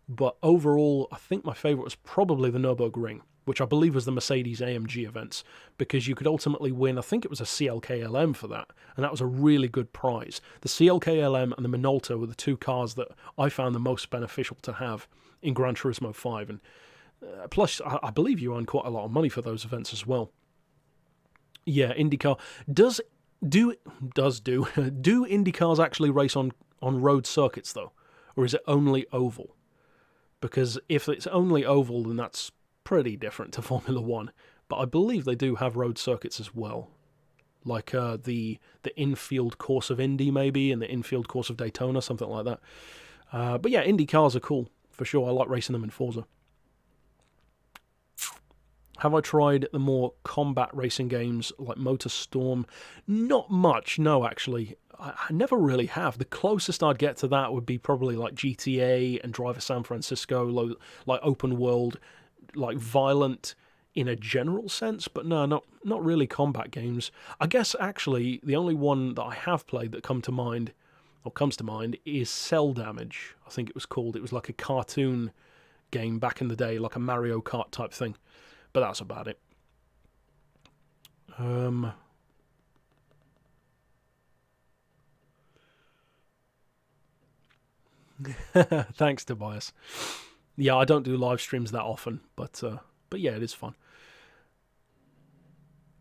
But overall, I think my favourite was probably the Nürburgring, which I believe was the Mercedes AMG events, because you could ultimately win, I think it was a CLK-LM for that, and that was a really good prize. The CLK-LM and the Minolta were the two cars that I found the most beneficial to have in Gran Turismo 5, and plus, I believe you earn quite a lot of money for those events as well. Yeah, IndyCar do IndyCars actually race on road circuits though, or is it only oval? Because if it's only oval, then that's pretty different to Formula One. But I believe they do have road circuits as well, like the infield course of Indy maybe, and the infield course of Daytona, something like that. But yeah, IndyCars are cool for sure. I like racing them in Forza. Have I tried the more combat racing games like MotorStorm? Not much, no, actually. I never really have. The closest I'd get to that would be probably like GTA and Driver San Francisco, like open world, like violent in a general sense, but no, not really combat games. I guess actually the only one that I have played that comes to mind is Cell Damage, I think it was called. It was like a cartoon game back in the day, like a Mario Kart type thing. But that's about it. Thanks, Tobias. Yeah, I don't do live streams that often, but yeah, it is fun.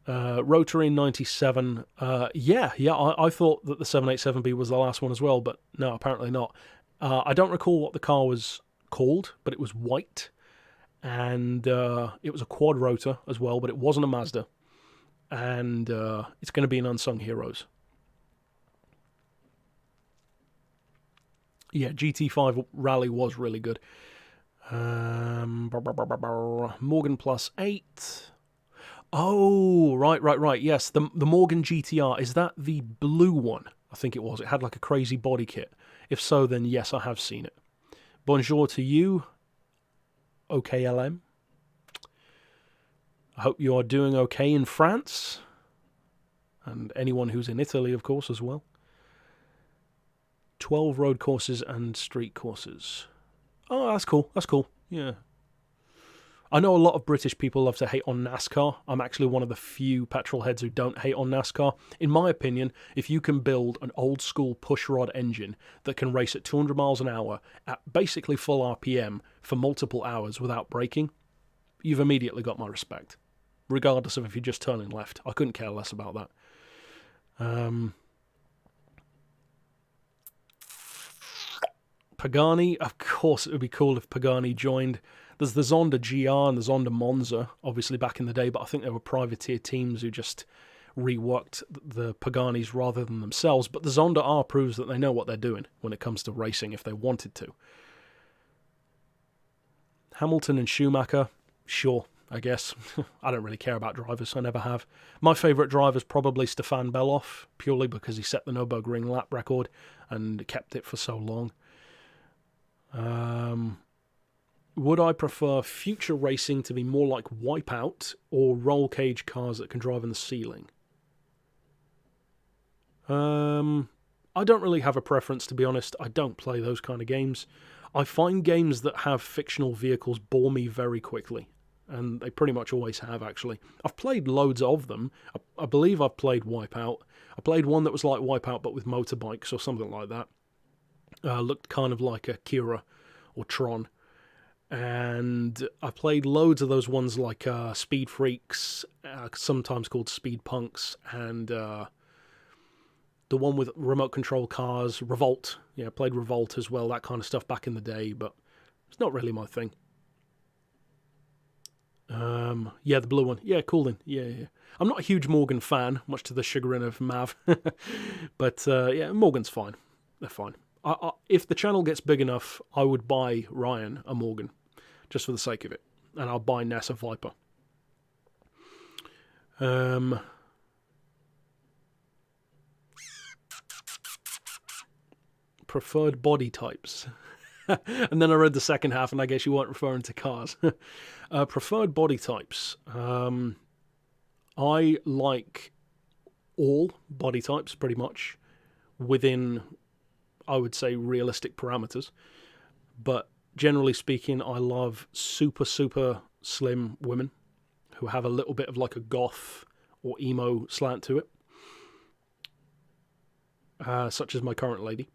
Rotary in 97. Yeah, I thought that the 787B was the last one as well, but no, apparently not. I don't recall what the car was called, but it was white. And it was a quad rotor as well, but it wasn't a Mazda. And it's going to be an Unsung Heroes. Yeah, GT5 Rally was really good. Morgan Plus 8. Oh, right. Yes, the Morgan GTR. Is that the blue one? I think it was. It had like a crazy body kit. If so, then yes, I have seen it. Bonjour to you. OKLM. I hope you are doing okay in France. And anyone who's in Italy, of course, as well. 12 road courses and street courses. Oh, that's cool. That's cool. Yeah. I know a lot of British people love to hate on NASCAR. I'm actually one of the few petrol heads who don't hate on NASCAR. In my opinion, if you can build an old school pushrod engine that can race at 200 miles an hour at basically full RPM for multiple hours without braking, you've immediately got my respect. Regardless of if you're just turning left. I couldn't care less about that. Pagani, of course it would be cool if Pagani joined. There's the Zonda GR and the Zonda Monza, obviously back in the day, but I think they were privateer teams who just reworked the Paganis rather than themselves. But the Zonda R proves that they know what they're doing when it comes to racing if they wanted to. Hamilton and Schumacher, sure, I guess. I don't really care about drivers, I never have. My favourite driver is probably Stefan Beloff, purely because he set the Nürburgring lap record and kept it for so long. Would I prefer future racing to be more like Wipeout or roll cage cars that can drive in the ceiling? I don't really have a preference, to be honest. I don't play those kind of games. I find games that have fictional vehicles bore me very quickly, and they pretty much always have, actually. I've played loads of them. I believe I've played Wipeout. I played one that was like Wipeout but with motorbikes or something like that. Looked kind of like a Kira or Tron. And I played loads of those ones like Speed Freaks, sometimes called Speed Punks, and the one with remote control cars, Revolt. Yeah, I played Revolt as well, that kind of stuff back in the day, but it's not really my thing. Yeah, the blue one. Yeah, cool then. Yeah. I'm not a huge Morgan fan, much to the chagrin of Mav. But yeah, Morgan's fine. They're fine. If the channel gets big enough, I would buy Ryan a Morgan, just for the sake of it. and I'll buy Ness a Viper. Preferred body types. And then I read the second half, and I guess you weren't referring to cars. Preferred body types. I like all body types, pretty much, within, I would say, realistic parameters. But generally speaking, I love super, super slim women who have a little bit of like a goth or emo slant to it. Such as my current lady.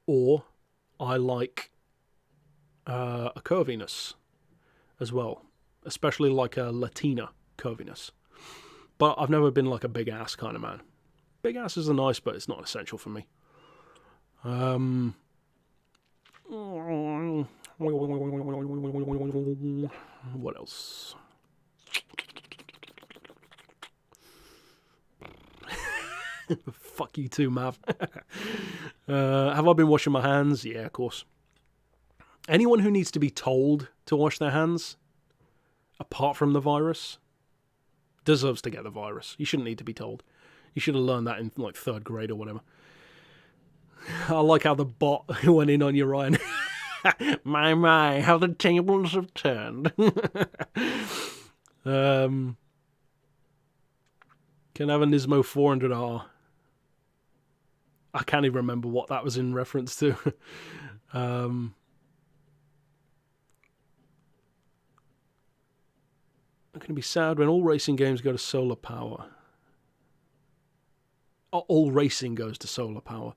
Or I like a curviness as well. Especially like a Latina curviness. But I've never been like a big ass kind of man. Big asses are nice, but it's not essential for me. What else? Fuck you too, Mav. Have I been washing my hands? Yeah, of course. Anyone who needs to be told to wash their hands, apart from the virus, deserves to get the virus. You shouldn't need to be told. You should have learned that in like 3rd grade or whatever. I like how the bot went in on you, Ryan. My, how the tables have turned. Can I have a Nismo 400R? I can't even remember what that was in reference to. I'm going to be sad when all racing games go to solar power. All racing goes to solar power.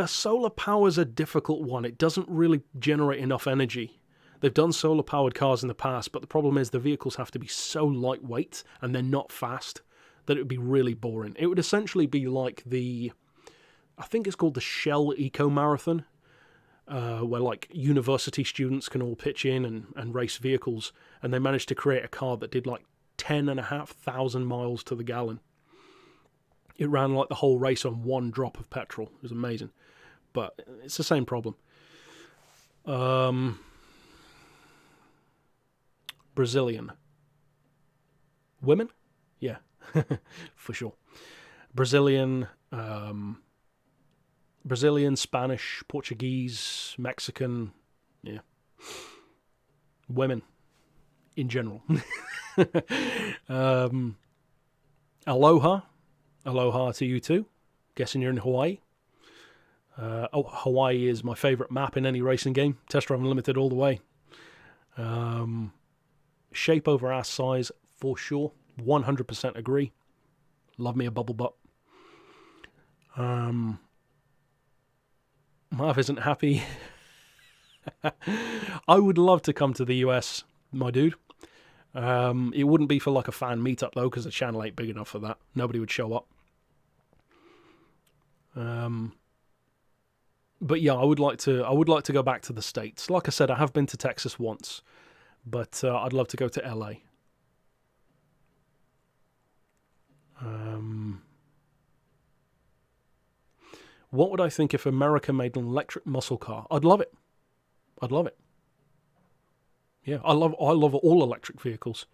Solar power is a difficult one. It doesn't really generate enough energy. They've done solar-powered cars in the past, but the problem is the vehicles have to be so lightweight and they're not fast that it would be really boring. It would essentially be like I think it's called the Shell Eco Marathon, where like university students can all pitch in and race vehicles, and they managed to create a car that did like 10,500 miles to the gallon. It ran like the whole race on 1 drop of petrol. It was amazing. But it's the same problem. Brazilian. Women? Yeah, for sure. Brazilian, Spanish, Portuguese, Mexican, yeah. Women, in general. Aloha. Aloha to you too. Guessing you're in Hawaii. Hawaii is my favourite map in any racing game. Test Drive Unlimited all the way. Shape over ass size, for sure. 100% agree. Love me a bubble butt. Marv isn't happy. I would love to come to the US, my dude. It wouldn't be for like a fan meetup though, because the channel ain't big enough for that. Nobody would show up. But yeah, I would like to go back to the States. Like I said, I have been to Texas once, but I'd love to go to LA. What would I think if America made an electric muscle car? I'd love it. I'd love it. Yeah, I love all electric vehicles.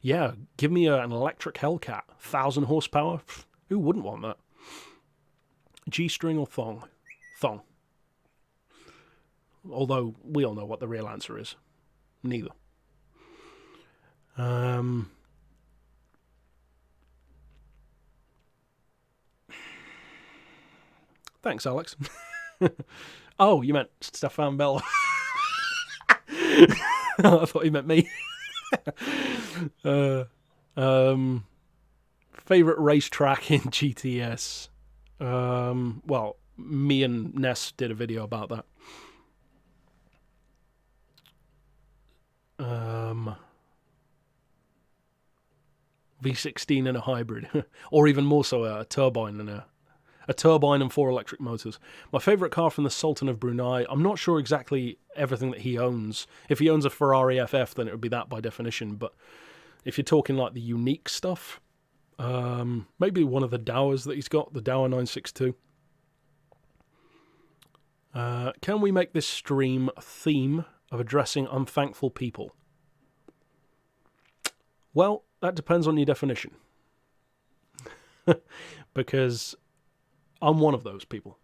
Yeah, give me an electric Hellcat, 1,000 horsepower. Who wouldn't want that? G-string or thong? Thong. Although we all know what the real answer is. Neither. Thanks, Alex. Oh, you meant Stefan Bell. I thought you meant me. Favorite racetrack in GTS? Well, me and Ness did a video about that. V16 and a hybrid, or even more so, a turbine and 4 electric motors. My favourite car from the Sultan of Brunei. I'm not sure exactly everything that he owns. If he owns a Ferrari FF, then it would be that by definition. But if you're talking like the unique stuff, maybe one of the Dowers that he's got, the Dower 962. Can we make this stream a theme of addressing unthankful people? Well, that depends on your definition. Because I'm one of those people.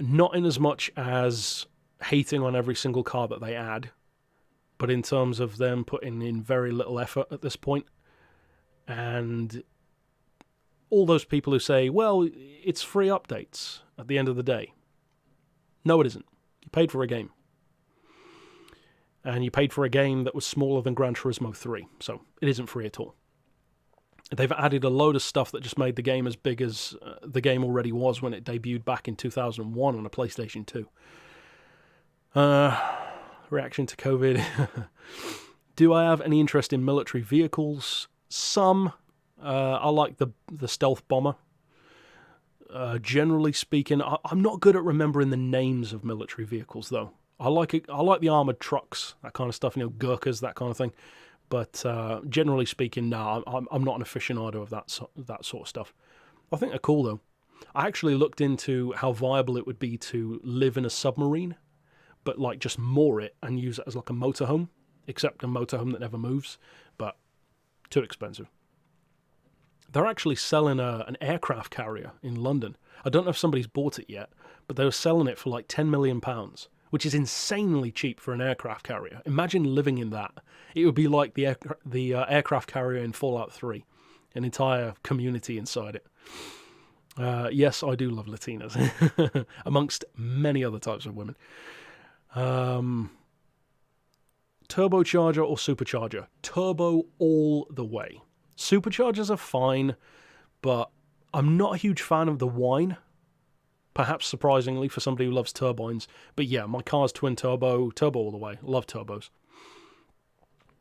Not in as much as hating on every single car that they add, but in terms of them putting in very little effort at this point. And all those people who say, well, it's free updates at the end of the day. No, it isn't. You paid for a game. And you paid for a game that was smaller than Gran Turismo 3, so it isn't free at all. They've added a load of stuff that just made the game as big as the game already was when it debuted back in 2001 on a PlayStation 2. Reaction to COVID. Do I have any interest in military vehicles? Some. I like the stealth bomber. Generally speaking, I'm not good at remembering the names of military vehicles, though. I like it. I like the armored trucks, that kind of stuff, Gurkhas, that kind of thing. But generally speaking, no, I'm not an aficionado of that sort of stuff. I think they're cool, though. I actually looked into how viable it would be to live in a submarine, but like just moor it and use it as like a motorhome, except a motorhome that never moves, but too expensive. They're actually selling an aircraft carrier in London. I don't know if somebody's bought it yet, but they were selling it for like £10 million, which is insanely cheap for an aircraft carrier. Imagine living in that. It would be like the aircraft carrier in Fallout 3, an entire community inside it. Yes, I do love Latinas, amongst many other types of women. Turbocharger or supercharger? Turbo all the way. Superchargers are fine, but I'm not a huge fan of the whine. Perhaps surprisingly for somebody who loves turbines. But yeah, my car's twin turbo all the way. Love turbos.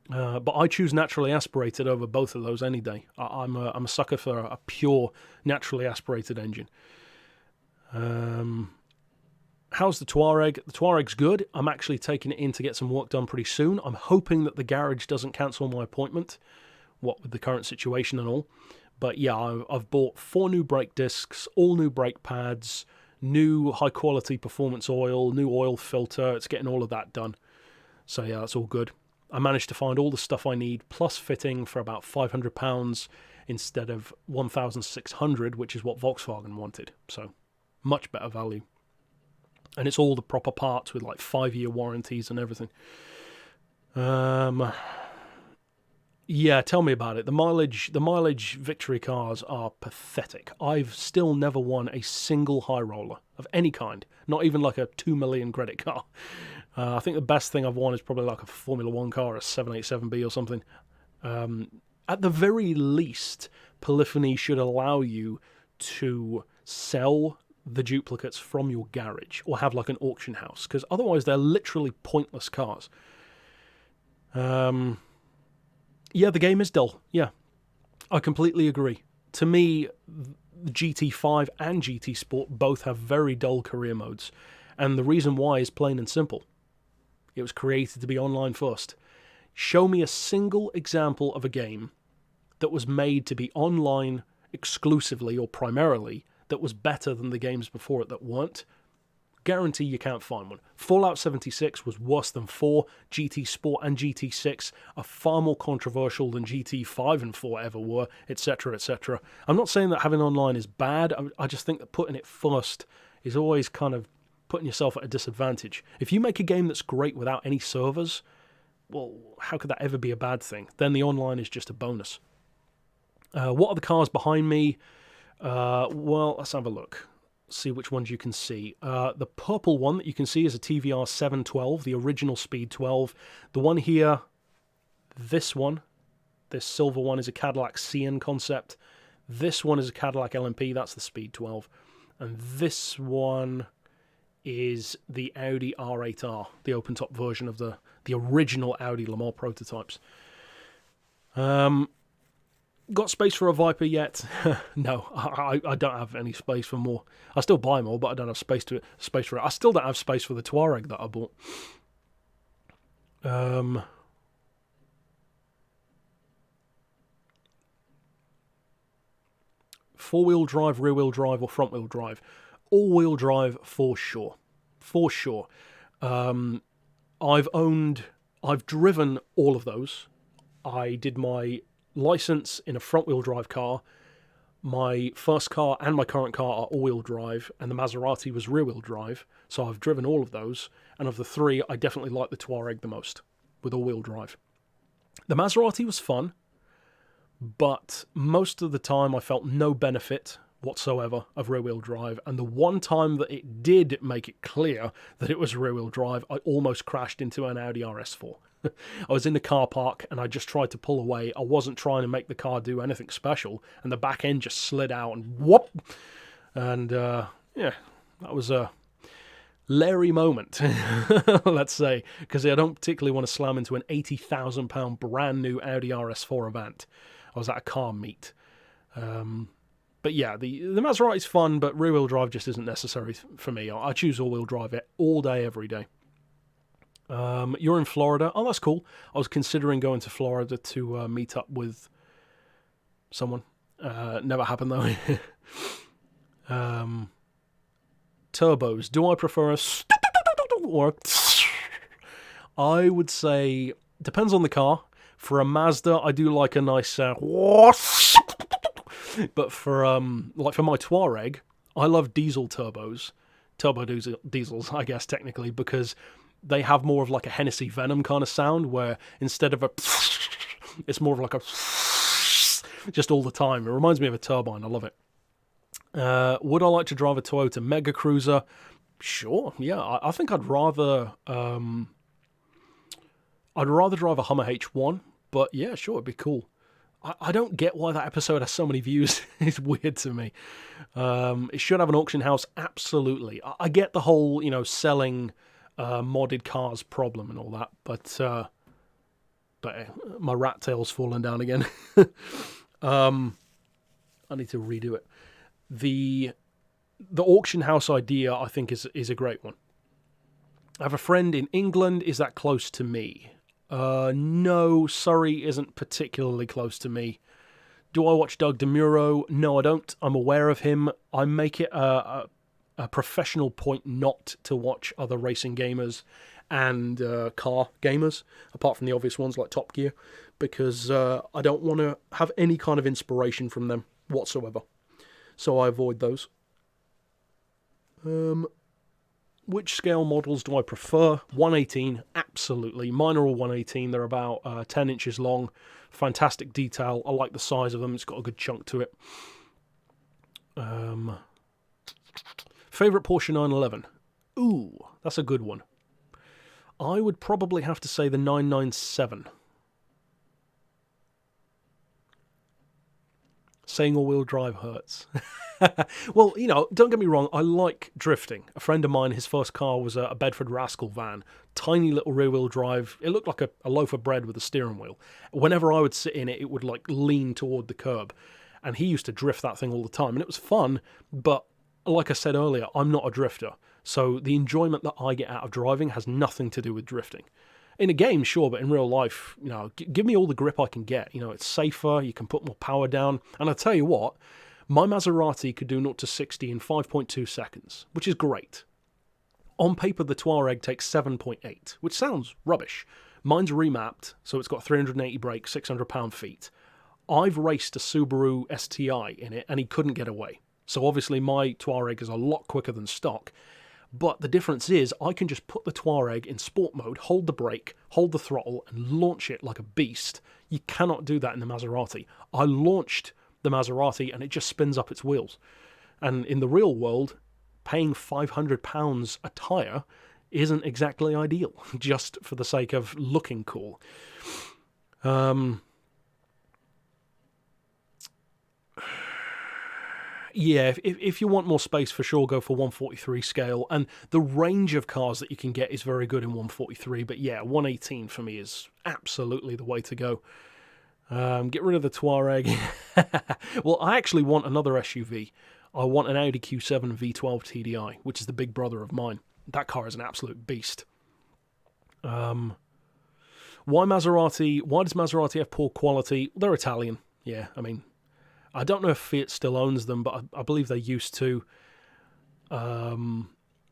But I choose naturally aspirated over both of those any day. I'm a sucker for a pure naturally aspirated engine. How's the Tuareg? The Tuareg's good. I'm actually taking it in to get some work done pretty soon. I'm hoping that the garage doesn't cancel my appointment, what with the current situation and all. But yeah, I've bought 4 new brake discs, all new brake pads, new high-quality performance oil, new oil filter. It's getting all of that done. So yeah, that's all good. I managed to find all the stuff I need, plus fitting for about £500 instead of £1,600, which is what Volkswagen wanted. So much better value. And it's all the proper parts with like 5-year warranties and everything. Yeah, tell me about it. The mileage victory cars are pathetic. I've still never won a single high roller of any kind, not even like a 2 million credit car. I think the best thing I've won is probably like a Formula 1 car, a 787B or something. At the very least, Polyphony should allow you to sell the duplicates from your garage or have like an auction house, because otherwise they're literally pointless cars. Yeah, the game is dull. Yeah, I completely agree. To me, the GT5 and GT Sport both have very dull career modes. And the reason why is plain and simple. It was created to be online first. Show me a single example of a game that was made to be online exclusively or primarily that was better than the games before it that weren't. Guarantee you can't find one. Fallout 76 was worse than 4. GT Sport and GT6 are far more controversial than GT5 and 4 ever were, etc., etc. I'm not saying that having online is bad. I just think that putting it first is always kind of putting yourself at a disadvantage. If you make a game that's great without any servers, well, how could that ever be a bad thing? Then the online is just a bonus. What are the cars behind me? Well, let's have a look. See which ones you can see. The purple one that you can see is a TVR 712, the original Speed 12. The one here, this silver one is a Cadillac CN concept. This one is a Cadillac LMP, that's the Speed 12. And this one is the Audi R8R, the open-top version of the original Audi Le Mans prototypes. Got space for a Viper yet? No, I don't have any space for more. I still buy more, but I don't have space for it. I still don't have space for the Tuareg that I bought. Four-wheel drive, rear-wheel drive, or front-wheel drive? All-wheel drive for sure. For sure. I've driven all of those. I did my license in a front-wheel drive car. My first car and my current car are all-wheel drive, and the Maserati was rear-wheel drive, so I've driven all of those, and of the three, I definitely like the Tuareg the most, with all-wheel drive. The Maserati was fun, but most of the time I felt no benefit whatsoever of rear-wheel drive, and the one time that it did make it clear that it was rear-wheel drive, I almost crashed into an Audi RS4. I was in the car park and I just tried to pull away. I wasn't trying to make the car do anything special, and the back end just slid out and whoop. And yeah, that was a Larry moment, let's say, because I don't particularly want to slam into an £80,000 brand new Audi RS4 Avant. I was at a car meet. But yeah, the Maserati's fun, but rear-wheel drive just isn't necessary for me. I choose all-wheel drive it all day, every day. You're in Florida. Oh, that's cool. I was considering going to Florida to meet up with someone. Never happened, though. Turbos. Do I prefer a or I would say, depends on the car. For a Mazda, I do like a nice but for my Tuareg, I love diesel turbos. Turbo diesels, I guess, technically, because they have more of like a Hennessy Venom kind of sound, where instead of a it's more of like a just all the time. It reminds me of a turbine. I love it. Would I like to drive a Toyota Mega Cruiser? Sure, yeah. I think I'd rather drive a Hummer H1, but yeah, sure, it'd be cool. I don't get why that episode has so many views. It's weird to me. It should have an auction house, absolutely. I get the whole, selling modded cars problem and all that, but my rat tail's fallen down again. I need to redo it. The auction house idea, I think, is a great one. I have a friend in England. Is that close to me? No, Surrey isn't particularly close to me. Do I watch Doug DeMuro? No, I don't. I'm aware of him. I make it a professional point not to watch other racing gamers and car gamers, apart from the obvious ones like Top Gear, because I don't want to have any kind of inspiration from them whatsoever. So I avoid those. Which scale models do I prefer? 118, absolutely. Mine are all 118. They're about 10 inches long. Fantastic detail. I like the size of them. It's got a good chunk to it. Favorite Porsche 911? Ooh, that's a good one. I would probably have to say the 997. Saying all-wheel drive hurts. Well, don't get me wrong, I like drifting. A friend of mine, his first car was a Bedford Rascal van. Tiny little rear-wheel drive. It looked like a loaf of bread with a steering wheel. Whenever I would sit in it, it would lean toward the curb. And he used to drift that thing all the time. And it was fun, but like I said earlier, I'm not a drifter. So the enjoyment that I get out of driving has nothing to do with drifting. In a game, sure, but in real life, give me all the grip I can get. It's safer, you can put more power down. And I'll tell you what, my Maserati could do 0 to 60 in 5.2 seconds, which is great. On paper, the Tuareg takes 7.8, which sounds rubbish. Mine's remapped, so it's got 380 brakes, 600 pound-feet. I've raced a Subaru STI in it, and he couldn't get away. So obviously my Tuareg is a lot quicker than stock. But the difference is I can just put the Tuareg in sport mode, hold the brake, hold the throttle, and launch it like a beast. You cannot do that in the Maserati. I launched the Maserati and it just spins up its wheels. And in the real world, paying £500 a tyre isn't exactly ideal, just for the sake of looking cool. Yeah, if you want more space, for sure, go for 143 scale. And the range of cars that you can get is very good in 143. But yeah, 118 for me is absolutely the way to go. Get rid of the Tuareg. Well, I actually want another SUV. I want an Audi Q7 V12 TDI, which is the big brother of mine. That car is an absolute beast. Why Maserati? Why does Maserati have poor quality? They're Italian. Yeah, I don't know if Fiat still owns them, but I believe they used to.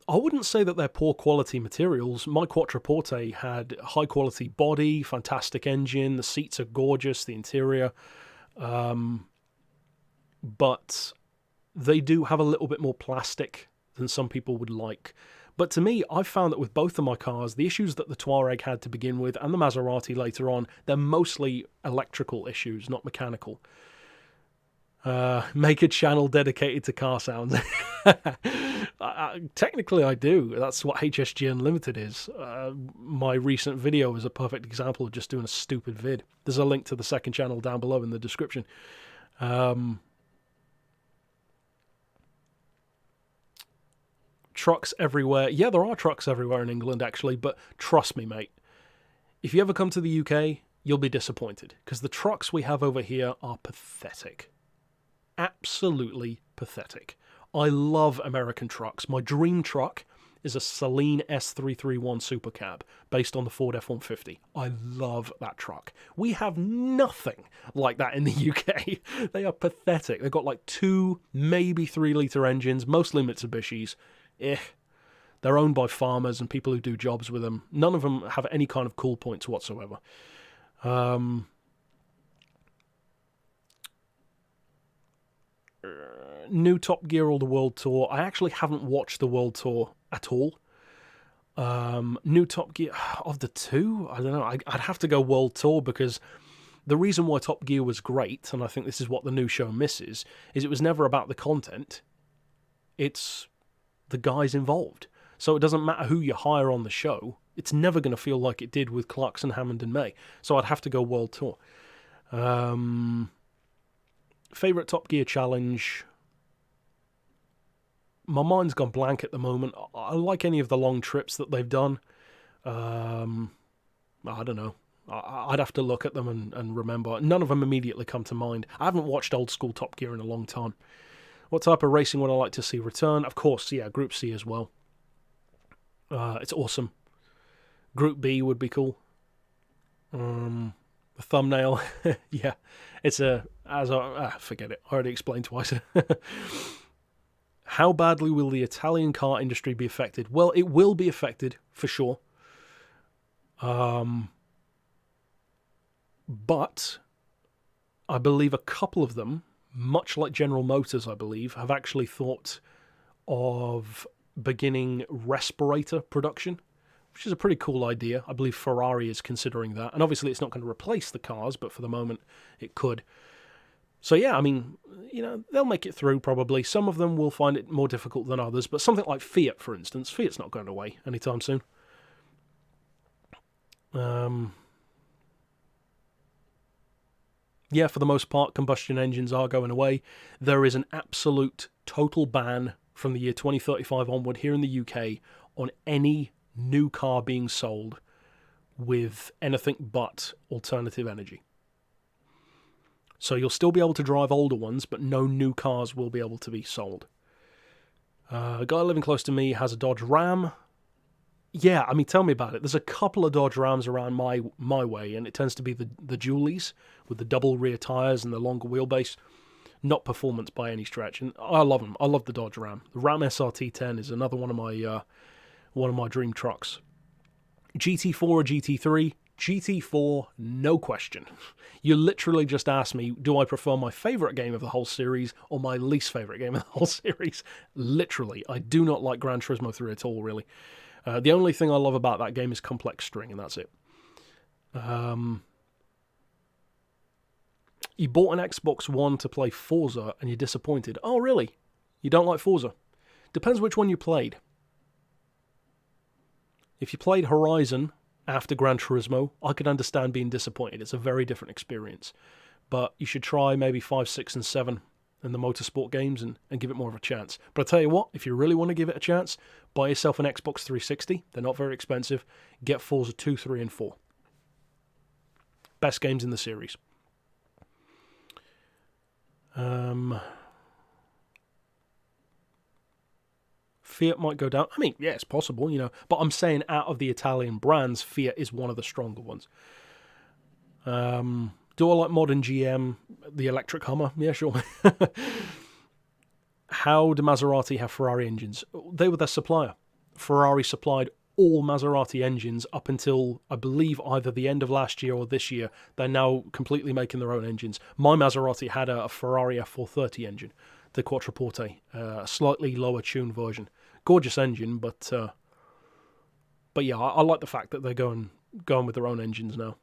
I wouldn't say that they're poor quality materials. My Quattroporte had high quality body, fantastic engine, the seats are gorgeous, the interior, but they do have a little bit more plastic than some people would like. But to me, I've found that with both of my cars, the issues that the Tuareg had to begin with and the Maserati later on, they're mostly electrical issues, not mechanical. Make a channel dedicated to car sounds. Technically, I do. That's what HSG Unlimited is. My recent video is a perfect example of just doing a stupid vid. There's a link to the second channel down below in the description. Trucks everywhere. Yeah, there are trucks everywhere in England, actually, but trust me, mate. If you ever come to the UK, you'll be disappointed, because the trucks we have over here are pathetic. Absolutely pathetic. I love American trucks. My dream truck is a Saleen S331 Super Cab, based on the Ford F-150. I love that truck. We have nothing like that in the UK. They are pathetic. They've got like 2, maybe 3-litre engines, mostly Mitsubishis. They're owned by farmers and people who do jobs with them. None of them have any kind of cool points whatsoever. New Top Gear or the World Tour. I actually haven't watched the World Tour at all. New Top Gear, of the two, I don't know. I'd have to go World Tour, because the reason why Top Gear was great, and I think this is what the new show misses, is it was never about the content. It's the guys involved. So it doesn't matter who you hire on the show. It's never going to feel like it did with Clarkson, Hammond and May. So I'd have to go World Tour. Favourite Top Gear challenge? My mind's gone blank at the moment. I like any of the long trips that they've done. I don't know. I'd have to look at them and remember. None of them immediately come to mind. I haven't watched old school Top Gear in a long time. What type of racing would I like to see return? Of course, yeah, Group C as well. It's awesome. Group B would be cool. The thumbnail, yeah, it's forget it. I already explained twice. How badly will the Italian car industry be affected? Well, it will be affected, for sure. But I believe a couple of them, much like General Motors, I believe, have actually thought of beginning respirator production, which is a pretty cool idea. I believe Ferrari is considering that. And obviously it's not going to replace the cars, but for the moment it could. So yeah, I mean, you know, they'll make it through probably. Some of them will find it more difficult than others, but something like Fiat, for instance, Fiat's not going away anytime soon. Yeah, for the most part, combustion engines are going away. There is an absolute total ban from the year 2035 onward here in the UK on any new car being sold with anything but alternative energy. So you'll still be able to drive older ones, but no new cars will be able to be sold. A guy living close to me has a Dodge Ram. Yeah, I mean, tell me about it. There's a couple of Dodge Rams around my way, and it tends to be the dualies with the double rear tyres and the longer wheelbase. Not performance by any stretch, and I love them. I love the Dodge Ram. The Ram SRT10 is another one of my dream trucks. GT4 or GT3? GT4, no question. You literally just asked me, do I prefer my favourite game of the whole series or my least favourite game of the whole series? Literally, I do not like Gran Turismo 3 at all, really. The only thing I love about that game is complex string, and that's it. You bought an Xbox One to play Forza, and you're disappointed. Oh, really? You don't like Forza? Depends which one you played. If you played Horizon after Gran Turismo, I could understand being disappointed. It's a very different experience. But you should try maybe 5, 6, and 7 in the motorsport games and give it more of a chance. But I tell you what, if you really want to give it a chance, buy yourself an Xbox 360. They're not very expensive. Get Forza 2, 3, and 4. Best games in the series. Fiat might go down. I mean, yeah, it's possible, you know. But I'm saying out of the Italian brands, Fiat is one of the stronger ones. Do I like modern GM, the electric Hummer? Yeah, sure. How do Maserati have Ferrari engines? They were their supplier. Ferrari supplied all Maserati engines up until, I believe, either the end of last year or this year. They're now completely making their own engines. My Maserati had a Ferrari F430 engine, the Quattroporte, a slightly lower tuned version. Gorgeous engine, but yeah, I like the fact that they're going with their own engines now.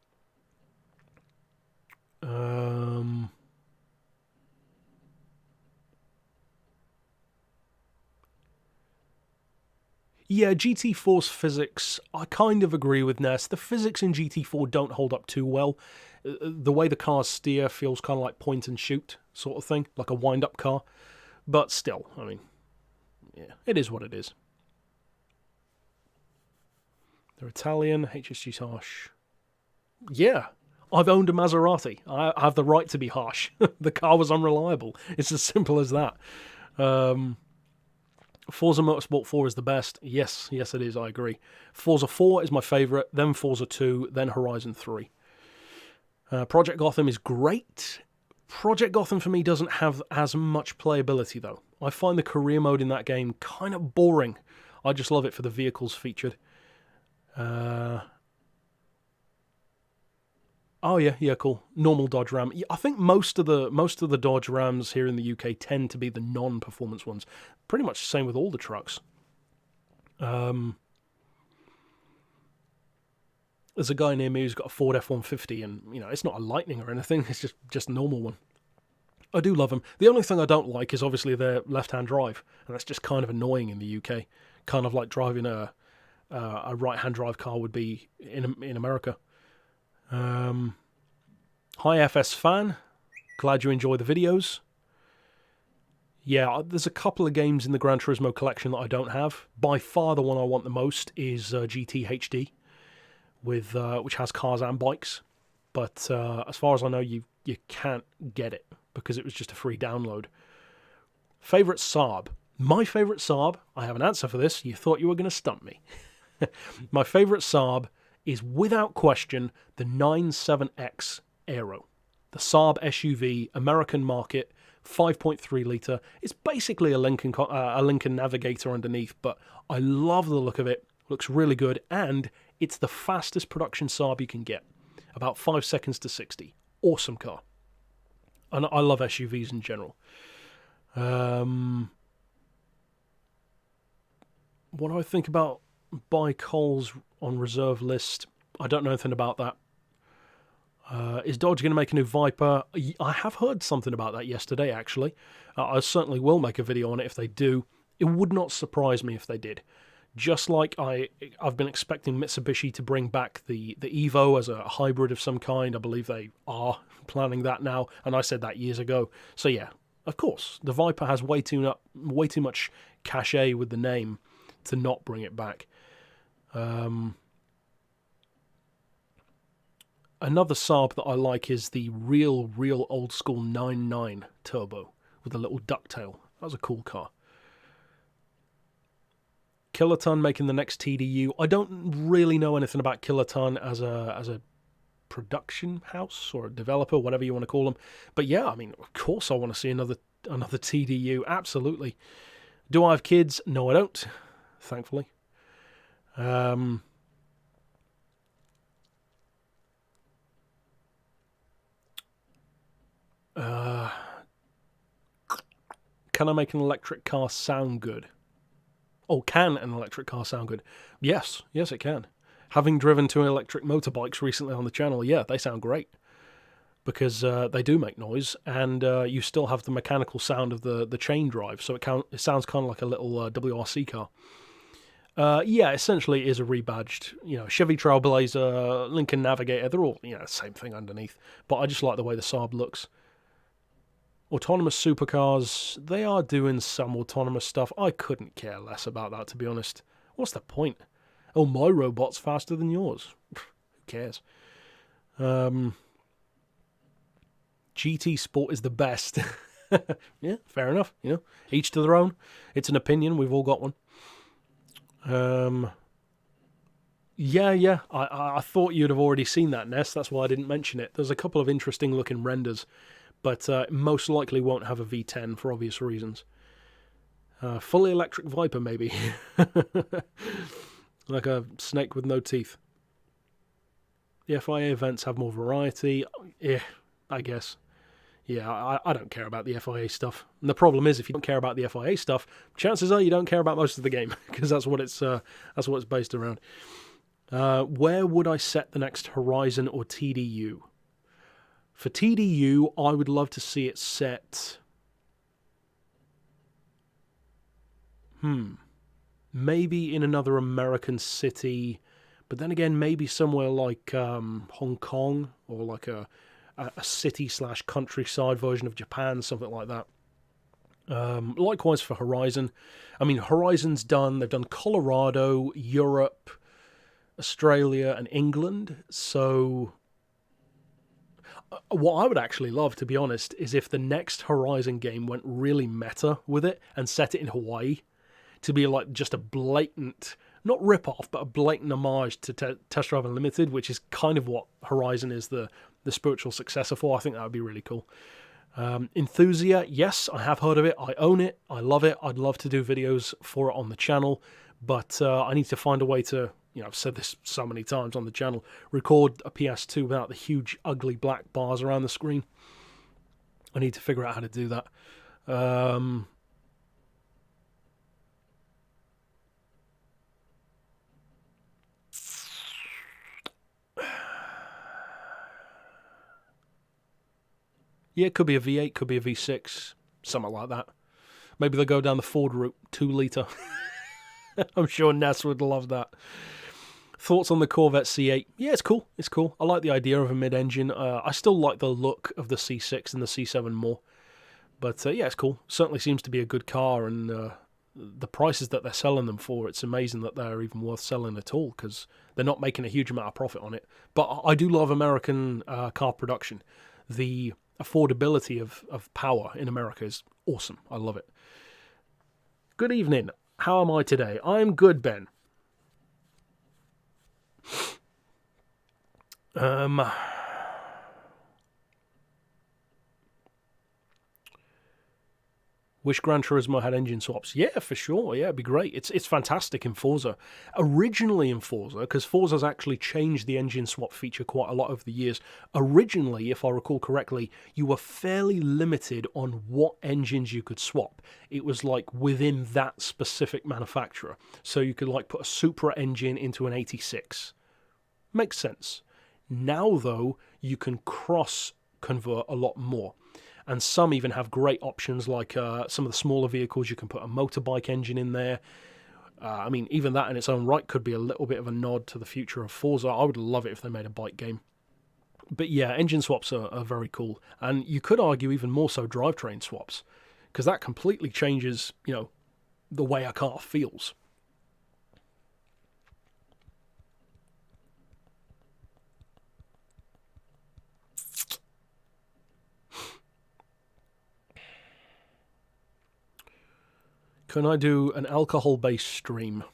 Yeah, GT4's physics, I kind of agree with Ness. The physics in GT4 don't hold up too well. The way the cars steer feels kind of like point and shoot sort of thing, like a wind-up car. But still, I mean, yeah, it is what it is. They're Italian, HSG's harsh. Yeah, I've owned a Maserati. I have the right to be harsh. The car was unreliable. It's as simple as that. Forza Motorsport 4 is the best. Yes, it is, I agree. Forza 4 is my favourite, then Forza 2, then Horizon 3. Project Gotham is great. Project Gotham for me doesn't have as much playability though. I find the career mode in that game kind of boring. I just love it for the vehicles featured. Oh yeah, cool. Normal Dodge Ram. I think most of the Dodge Rams here in the UK tend to be the non-performance ones. Pretty much the same with all the trucks. There's a guy near me who's got a Ford F-150, and it's not a Lightning or anything. It's just a normal one. I do love them. The only thing I don't like is obviously their left-hand drive, and that's just kind of annoying in the UK. Kind of like driving a right-hand drive car would be in America. Hi FS fan, glad you enjoy the videos. Yeah, there's a couple of games in the Gran Turismo collection that I don't have. By far the one I want the most is GT HD, which has cars and bikes. But as far as I know, you can't get it because it was just a free download. Favourite Saab? My favourite Saab, I have an answer for this, you thought you were going to stump me. My favourite Saab is without question the 97X Aero. The Saab SUV, American market, 5.3 litre. It's basically a Lincoln Navigator underneath, but I love the look of it. Looks really good, and it's the fastest production Saab you can get. About 5 seconds to 60. Awesome car. And I love SUVs in general. What do I think about Coles on reserve list? I don't know anything about that. Is Dodge going to make a new Viper? I have heard something about that yesterday, actually. I certainly will make a video on it if they do. It would not surprise me if they did. Just like I've been expecting Mitsubishi to bring back the Evo as a hybrid of some kind. I believe they are planning that now, and I said that years ago. So yeah, of course, the Viper has way too much cachet with the name to not bring it back. Another Saab that I like is the real old school 9.9 turbo with a little ducktail. That was a cool car. Kiloton making the next TDU. I don't really know anything about Kiloton as a production house or a developer, whatever you want to call them. But yeah, I mean, of course I want to see another TDU. Absolutely. Do I have kids? No, I don't. Thankfully. Can I make an electric car sound good? Oh, can an electric car sound good? Yes, it can. Having driven 2 electric motorbikes recently on the channel, yeah, they sound great. Because they do make noise, and you still have the mechanical sound of the chain drive, so it sounds kind of like a little WRC car. Yeah, essentially it is a rebadged, Chevy Trailblazer, Lincoln Navigator, they're all, same thing underneath. But I just like the way the Saab looks. Autonomous supercars, they are doing some autonomous stuff. I couldn't care less about that, to be honest. What's the point? Oh, my robot's faster than yours. Who cares? GT Sport is the best. Yeah, fair enough. Each to their own. It's an opinion. We've all got one. Yeah. I thought you'd have already seen that, Ness. That's why I didn't mention it. There's a couple of interesting looking renders, but most likely won't have a V10 for obvious reasons. Fully electric Viper, maybe. Like a snake with no teeth. The FIA events have more variety. Yeah, I guess. Yeah, I don't care about the FIA stuff. And the problem is, if you don't care about the FIA stuff, chances are you don't care about most of the game, because that's what it's based around. Where would I set the next Horizon or TDU? For TDU, I would love to see it set... Maybe in another American city, but then again, maybe somewhere like Hong Kong, or like a city/countryside version of Japan, something like that. Likewise for Horizon. I mean, Horizon's done, they've done Colorado, Europe, Australia, and England. So what I would actually love, to be honest, is if the next Horizon game went really meta with it and set it in Hawaii, to be like just a blatant, not rip-off, but a blatant homage to Test Drive Unlimited, which is kind of what Horizon is the spiritual successor for. I think that would be really cool. Enthusia, yes, I have heard of it. I own it. I love it. I'd love to do videos for it on the channel, but I need to find a way to, I've said this so many times on the channel, record a PS2 without the huge, ugly black bars around the screen. I need to figure out how to do that. Yeah, it could be a V8, could be a V6, something like that. Maybe they'll go down the Ford route, 2 litre. I'm sure Ness would love that. Thoughts on the Corvette C8? Yeah, it's cool. It's cool. I like the idea of a mid-engine. I still like the look of the C6 and the C7 more. But yeah, it's cool. Certainly seems to be a good car, and the prices that they're selling them for, it's amazing that they're even worth selling at all, because they're not making a huge amount of profit on it. But I do love American car production. The affordability of power in America is awesome. I love it. Good evening. How am I today? I'm good, Ben. Wish Gran Turismo had engine swaps. Yeah, for sure. Yeah, it'd be great. It's fantastic in Forza. Originally in Forza, because Forza's actually changed the engine swap feature quite a lot over the years. Originally, if I recall correctly, you were fairly limited on what engines you could swap. It was like within that specific manufacturer. So you could like put a Supra engine into an 86. Makes sense. Now, though, you can cross-convert a lot more. And some even have great options, like some of the smaller vehicles, you can put a motorbike engine in there. I mean, even that in its own right could be a little bit of a nod to the future of Forza. I would love it if they made a bike game. But yeah, engine swaps are very cool. And you could argue even more so drivetrain swaps, because that completely changes, the way a car feels. Can I do an alcohol-based stream?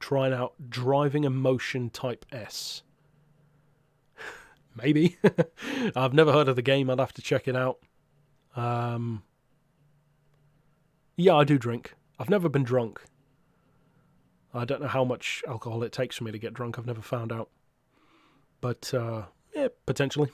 Trying out Driving Emotion Type S. Maybe. I've never heard of the game. I'd have to check it out. Yeah, I do drink. I've never been drunk. I don't know how much alcohol it takes for me to get drunk. I've never found out. But, yeah, potentially.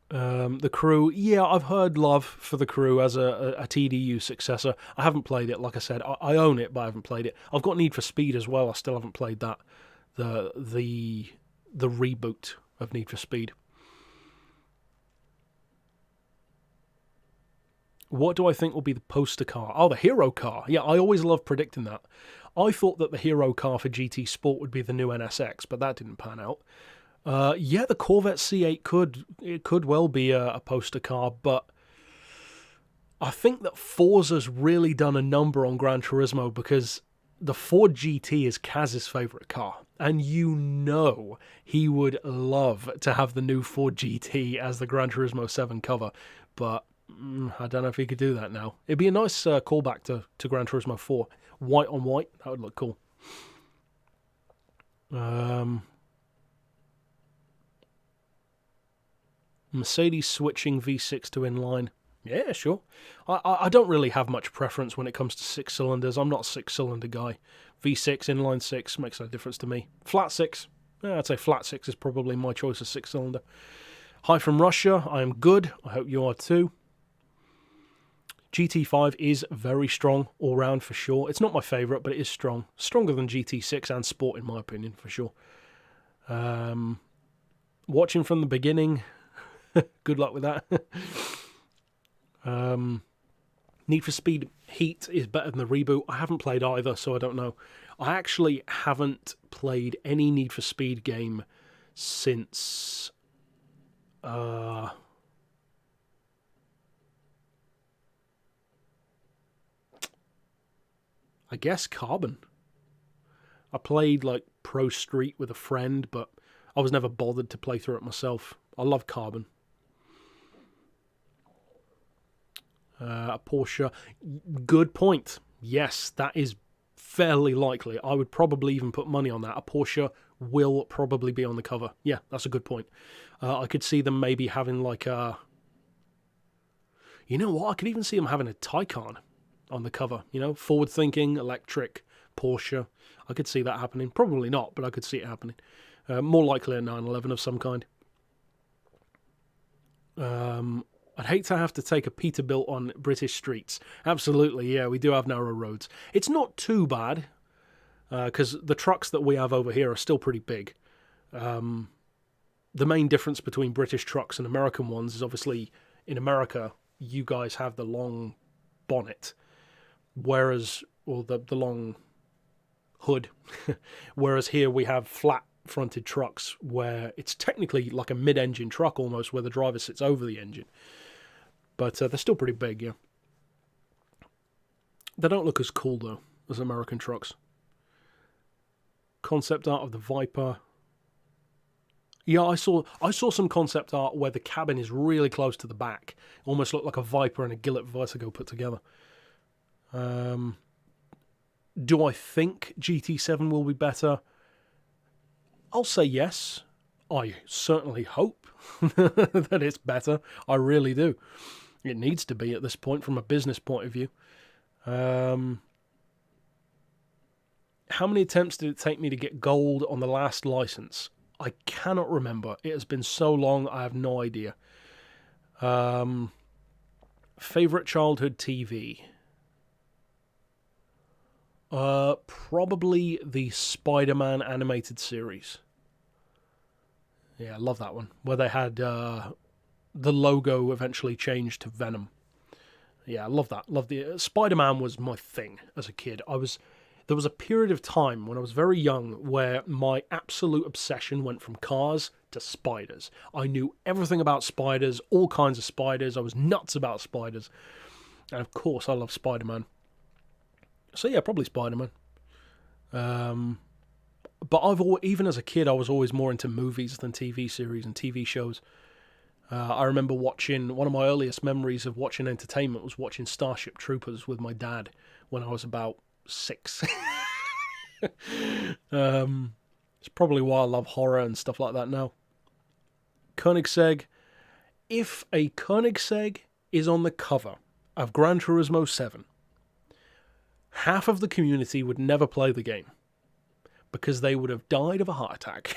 The Crew, yeah, I've heard love for the Crew as a TDU successor. I haven't played it, like I said. I own it, but I haven't played it. I've got Need for Speed as well. I still haven't played that. The reboot of Need for Speed. What do I think will be the poster car? Oh, the hero car. Yeah, I always love predicting that. I thought that the hero car for GT Sport would be the new NSX, but that didn't pan out. Yeah, the Corvette C8 could well be a poster car, but I think that Forza's really done a number on Gran Turismo, because the Ford GT is Kaz's favourite car, and he would love to have the new Ford GT as the Gran Turismo 7 cover, but I don't know if he could do that now. It'd be a nice callback to Gran Turismo 4. White on white, that would look cool. Mercedes switching V6 to inline. Yeah, sure. I don't really have much preference when it comes to 6 cylinders. I'm not a 6-cylinder guy. V6, inline 6 makes no difference to me. Flat 6, I'd say flat 6 is probably my choice of 6-cylinder. Hi from Russia, I am good. I hope you are too. GT5 is very strong all round for sure. It's not my favourite, but it is strong. Stronger than GT6 and Sport in my opinion, for sure. Watching from the beginning. Good luck with that. Need for Speed Heat is better than the reboot. I haven't played either, so I don't know. I actually haven't played any Need for Speed game since... I guess Carbon. I played like Pro Street with a friend, but I was never bothered to play through it myself. I love Carbon. A Porsche. Good point. Yes, that is fairly likely. I would probably even put money on that. A Porsche will probably be on the cover. Yeah, that's a good point. I could see them maybe having like a... You know what? I could even see them having a Taycan on the cover. You know, forward-thinking, electric Porsche. I could see that happening. Probably not, but I could see it happening. More likely a 911 of some kind. I'd hate to have to take a Peterbilt on British streets. Absolutely, yeah, we do have narrow roads. It's not too bad, because the trucks that we have over here are still pretty big. The main difference between British trucks and American ones is obviously, in America, you guys have the long bonnet, whereas, or the long hood, whereas here we have flat-fronted trucks where it's technically like a mid-engine truck almost, where the driver sits over the engine. But they're still pretty big, yeah. They don't look as cool, though, as American trucks. Concept art of the Viper. Yeah, I saw some concept art where the cabin is really close to the back. Almost looked like a Viper and a Gillett Vertigo put together. Do I think GT7 will be better? I'll say yes. I certainly hope that it's better. I really do. It needs to be at this point from a business point of view. How many attempts did it take me to get gold on the last license? I cannot remember. It has been so long, I have no idea. Favorite childhood TV? Probably the Spider-Man animated series. Yeah, I love that one. Where they had the logo eventually changed to Venom. Yeah, I love that. Love the Spider-Man was my thing as a kid. There was a period of time when I was very young where my absolute obsession went from cars to spiders. I knew everything about spiders, all kinds of spiders. I was nuts about spiders. And of course, I love Spider-Man. So yeah, probably Spider-Man. But even as a kid, I was always more into movies than TV series and TV shows. I remember watching, one of my earliest memories of watching entertainment was watching Starship Troopers with my dad when I was about 6. It's probably why I love horror and stuff like that now. Koenigsegg. If a Koenigsegg is on the cover of Gran Turismo 7, half of the community would never play the game because they would have died of a heart attack.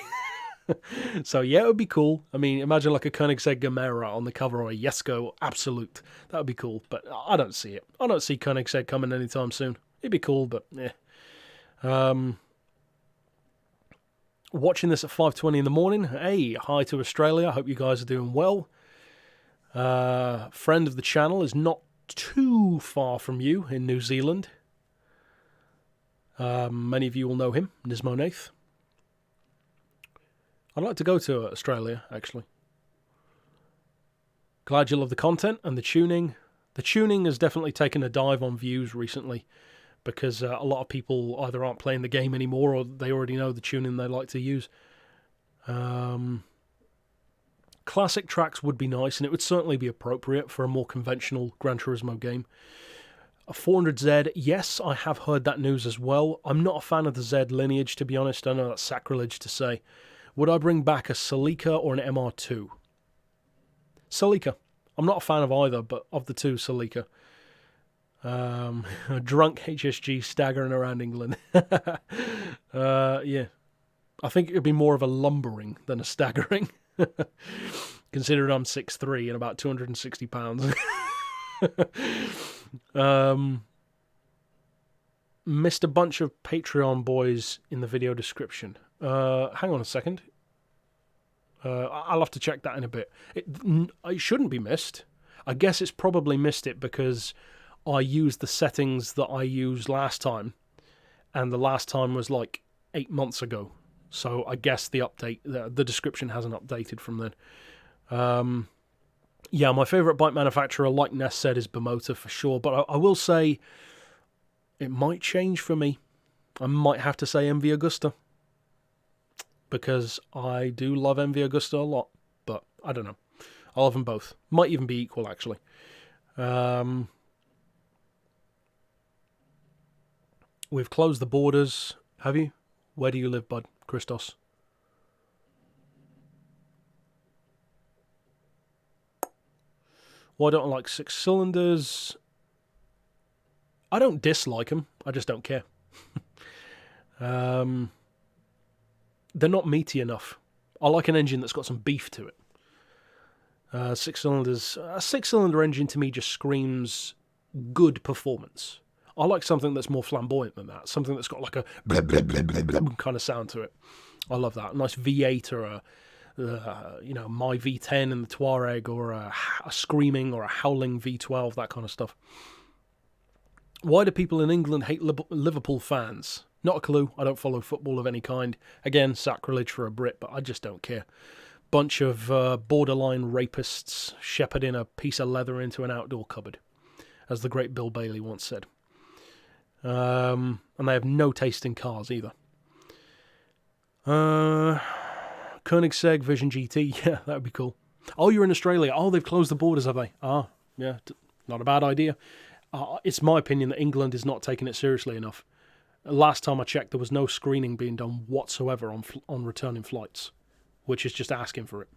So yeah, it would be cool. I mean, imagine like a Koenigsegg Gamera on the cover or a Jesko Absolute. That would be cool, but I don't see it. I don't see Koenigsegg coming anytime soon. It'd be cool, but yeah. Watching this at 5:20 in the morning. Hey, hi to Australia. Hope you guys are doing well. Friend of the channel is not too far from you in New Zealand. Many of you will know him, Nismo Nath. I'd like to go to Australia, actually. Glad you love the content and the tuning. The tuning has definitely taken a dive on views recently because a lot of people either aren't playing the game anymore or they already know the tuning they like to use. Classic tracks would be nice, and it would certainly be appropriate for a more conventional Gran Turismo game. A 400Z, yes, I have heard that news as well. I'm not a fan of the Z lineage, to be honest. I know that's sacrilege to say. Would I bring back a Celica or an MR2? Celica. I'm not a fan of either, but of the two, Celica. A drunk HSG staggering around England. Yeah. I think it would be more of a lumbering than a staggering. Considering I'm 6'3" and about 260 pounds. Missed a bunch of Patreon boys in the video description. Hang on a second. I'll have to check that in a bit. It shouldn't be missed. I guess it's probably missed it because I used the settings that I used last time, and the last time was like 8 months ago. So I guess the description hasn't updated from then. Yeah, my favourite bike manufacturer, like Ness said, is Automotive for sure. But I will say it might change for me. I might have to say MV Agusta, because I do love MV Agusta a lot. But I don't know. I love them both. Might even be equal, actually. We've closed the borders. Have you? Where do you live, bud? Christos. Why don't I like 6 cylinders? I don't dislike them. I just don't care. They're not meaty enough. I like an engine that's got some beef to it. 6 cylinders. A 6-cylinder engine to me just screams good performance. I like something that's more flamboyant than that. Something that's got like a blah, blah, blah, blah, blah kind of sound to it. I love that. A nice V8 or a my V10 in the Tuareg, or a screaming or a howling V12, that kind of stuff. Why do people in England hate Liverpool fans? Not a clue. I don't follow football of any kind. Again, sacrilege for a Brit, but I just don't care. Bunch of borderline rapists shepherding a piece of leather into an outdoor cupboard, as the great Bill Bailey once said. And they have no taste in cars either. Koenigsegg Vision GT, yeah, that would be cool. Oh, you're in Australia. Oh, they've closed the borders, have they? Ah, yeah, not a bad idea. It's my opinion that England is not taking it seriously enough. Last time I checked, there was no screening being done whatsoever on returning flights, which is just asking for it.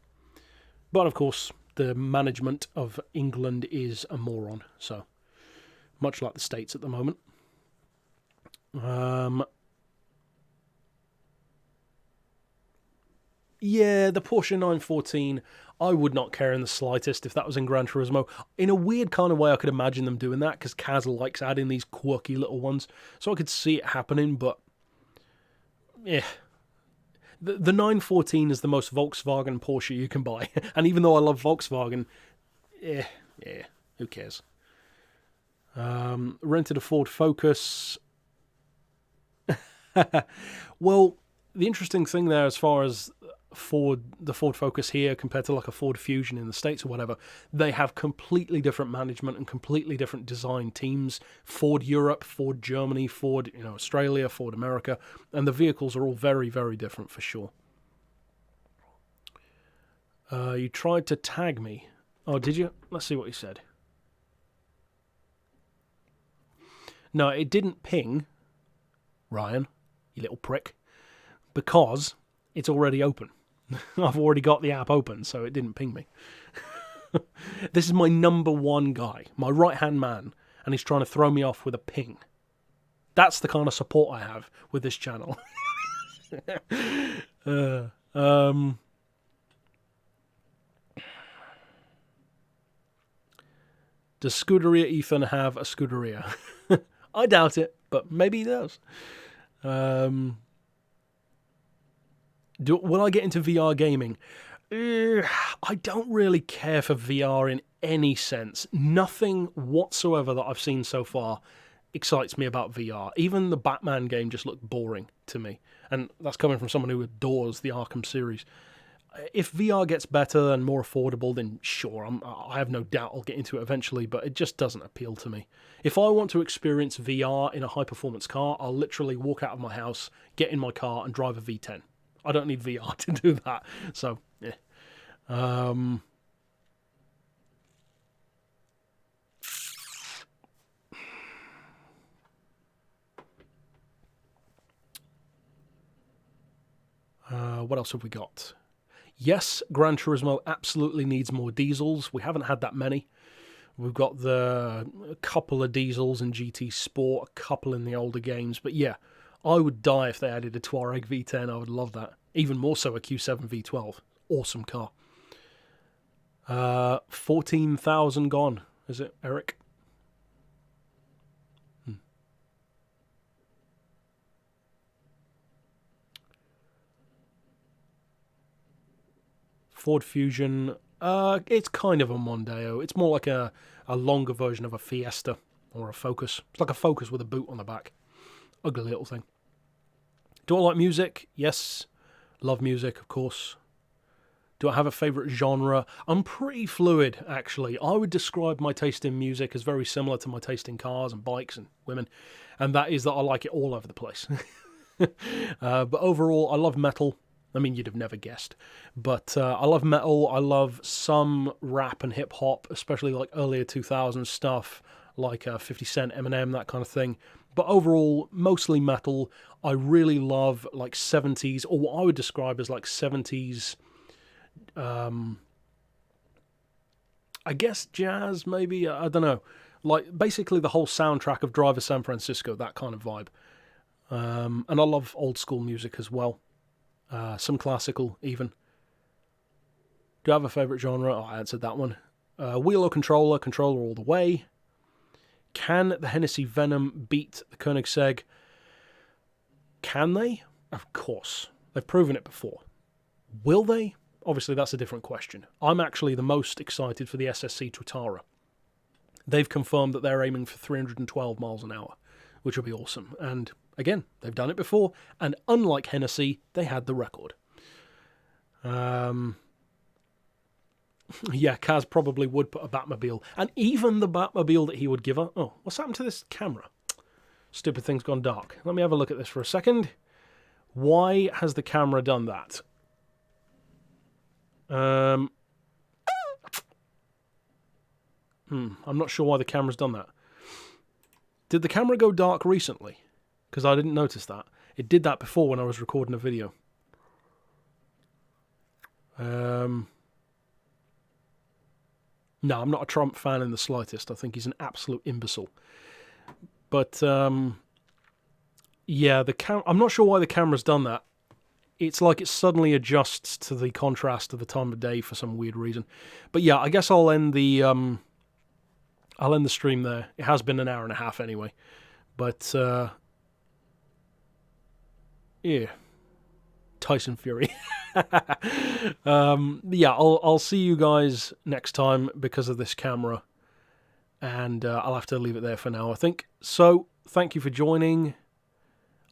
But of course, the management of England is a moron, so much like the States at the moment. Yeah, the Porsche 914, I would not care in the slightest if that was in Gran Turismo. In a weird kind of way, I could imagine them doing that, because Kaz likes adding these quirky little ones. So I could see it happening, but yeah. The 914 is the most Volkswagen Porsche you can buy. And even though I love Volkswagen, yeah, who cares? Rented a Ford Focus. Well, the interesting thing there, as far as the Ford Focus here compared to like a Ford Fusion in the States or whatever, they have completely different management and completely different design teams. Ford Europe, Ford Germany, Ford Australia, Ford America, and the vehicles are all very, very different for sure. You tried to tag me. Oh, did you? Let's see what you said. No, it didn't ping, Ryan, you little prick, because it's already open. I've already got the app open, so it didn't ping me. This is my number one guy, my right-hand man, and he's trying to throw me off with a ping. That's the kind of support I have with this channel. Does Scuderia Ethan have a Scuderia? I doubt it, but maybe he does. Will I get into VR gaming? I don't really care for VR in any sense. Nothing whatsoever that I've seen so far excites me about VR. Even the Batman game just looked boring to me. And that's coming from someone who adores the Arkham series. If VR gets better and more affordable, then sure, I have no doubt I'll get into it eventually, but it just doesn't appeal to me. If I want to experience VR in a high-performance car, I'll literally walk out of my house, get in my car, and drive a V10. I don't need VR to do that. So, yeah. What else have we got? Yes, Gran Turismo absolutely needs more diesels. We haven't had that many. We've got a couple of diesels in GT Sport, a couple in the older games. But yeah, I would die if they added a Tuareg V10. I would love that. Even more so a Q7 V12. Awesome car. 14,000 gone. Is it, Eric? Ford Fusion, it's kind of a Mondeo. It's more like a longer version of a Fiesta or a Focus. It's like a Focus with a boot on the back. Ugly little thing. Do I like music? Yes. Love music, of course. Do I have a favourite genre? I'm pretty fluid, actually. I would describe my taste in music as very similar to my taste in cars and bikes and women. And that is that I like it all over the place. But overall, I love metal. I mean, you'd have never guessed. But I love metal. I love some rap and hip-hop, especially like earlier 2000s stuff, like 50 Cent, Eminem, that kind of thing. But overall, mostly metal. I really love like 70s, or what I would describe as like 70s, I guess jazz, maybe? I don't know. Like basically the whole soundtrack of Driver San Francisco, that kind of vibe. And I love old school music as well. Some classical, even. Do I have a favourite genre? Oh, I answered that one. Wheel or controller? Controller all the way. Can the Hennessy Venom beat the Koenigsegg? Can they? Of course. They've proven it before. Will they? Obviously, that's a different question. I'm actually the most excited for the SSC Tuatara. They've confirmed that they're aiming for 312 miles an hour, which will be awesome. And again, they've done it before, and unlike Hennessy, they had the record. Yeah, Kaz probably would put a Batmobile, and even the Batmobile that he would give her... Oh, what's happened to this camera? Stupid thing's gone dark. Let me have a look at this for a second. Why has the camera done that? I'm not sure why the camera's done that. Did the camera go dark recently? Because I didn't notice that. It did that before when I was recording a video. No, I'm not a Trump fan in the slightest. I think he's an absolute imbecile. But, yeah, I'm not sure why the camera's done that. It's like it suddenly adjusts to the contrast of the time of day for some weird reason. But yeah, I guess I'll end the stream there. It has been an hour and a half anyway. But, yeah. Tyson Fury. Yeah, I'll see you guys next time because of this camera. And I'll have to leave it there for now, I think. So, thank you for joining.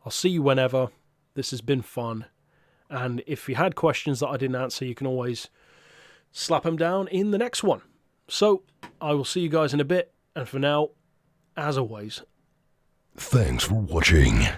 I'll see you whenever. This has been fun. And if you had questions that I didn't answer, you can always slap them down in the next one. So, I will see you guys in a bit. And for now, as always, thanks for watching.